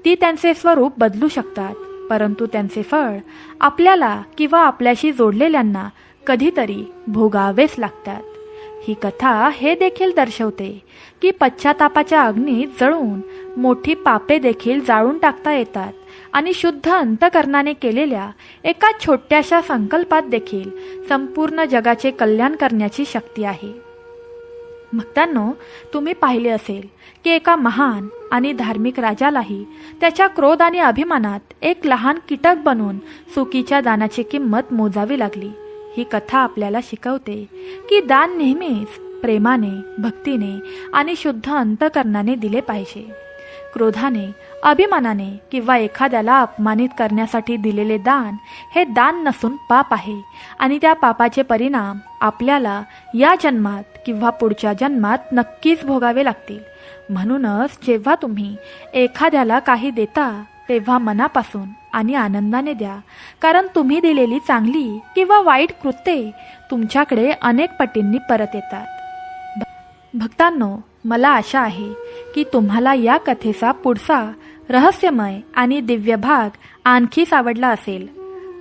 ती त्यांचे स्वरूप बदलू शकतात, परंतु त्यांचे फळ आपल्याला किंवा आपल्याशी जोडलेल्यांना कधीतरी भोगावेच लागतात. ही कथा हे देखील दर्शवते की पश्चातापाच्या अग्नीत जळून मोठी पापे देखील जाळून टाकता येतात आणि शुद्ध अंतकरणाने केलेल्या एका छोट्याशा संकल्पात देखील संपूर्ण जगाचे कल्याण करण्याची शक्ती आहे. भक्तांनो, तुम्ही पाहिले असेल की एका महान आणि धार्मिक राजालाही त्याच्या क्रोध आणि अभिमानात एक लहान कीटक बनून चुकीच्या दानाची किंमत मोजावी लागली. ही कथा आपल्याला शिकवते की दान नेहमीच प्रेमाने, भक्तीने आणि शुद्ध अंतकरणाने दिले पाहिजे. क्रोधाने, अभिमानाने किंवा एखाद्याला अपमानित करण्यासाठी दिलेले दान हे दान नसून पाप आहे आणि त्या पापाचे परिणाम आपल्याला या जन्मात किंवा पुढच्या जन्मात नक्कीच भोगावे लागतील. म्हणूनच जेव्हा तुम्ही एखाद्याला काही देता तेव्हा मनापासून आणि आनंदाने द्या, कारण तुम्ही दिलेली चांगली किंवा वाईट कृत्ये तुमच्याकडे अनेक पटींनी परत येतात. भक्तांनो, मला आशा आहे की तुम्हाला या कथेचा पुढचा रहस्यमय आणि दिव्य भाग आणखीच आवडला असेल.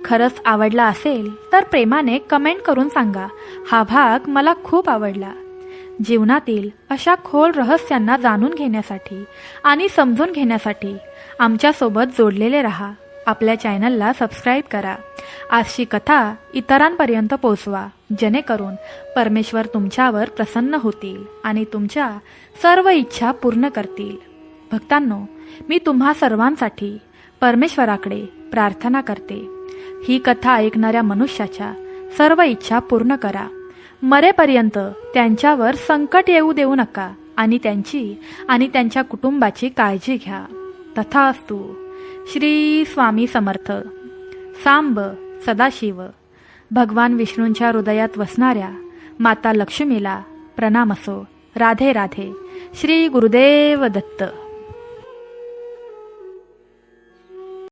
खरंच आवडला असेल तर प्रेमाने कमेंट करून सांगा, हा भाग मला खूप आवडला. जीवनातील अशा खोल रहस्यांना जाणून घेण्यासाठी आणि समजून घेण्यासाठी आमच्यासोबत जोडलेले राहा. आपल्या चॅनलला सबस्क्राईब करा. आजची कथा इतरांपर्यंत पोहोचवा, जेणेकरून परमेश्वर तुमच्यावर प्रसन्न होतील आणि तुमच्या सर्व इच्छा पूर्ण करतील. भक्तांनो, मी तुम्हा सर्वांसाठी परमेश्वराकडे प्रार्थना करते. ही कथा ऐकणाऱ्या मनुष्याच्या सर्व इच्छा पूर्ण करा. मरेपर्यंत त्यांच्यावर संकट येऊ देऊ नका आणि त्यांची आणि त्यांच्या कुटुंबाची काळजी घ्या. तथास्तु. श्री स्वामी समर्थ. सांब सदाशिव. भगवान विष्णूंच्या हृदयात वसणाऱ्या माता लक्ष्मीला प्रणाम असो. राधे राधे. श्री गुरुदेव दत्त.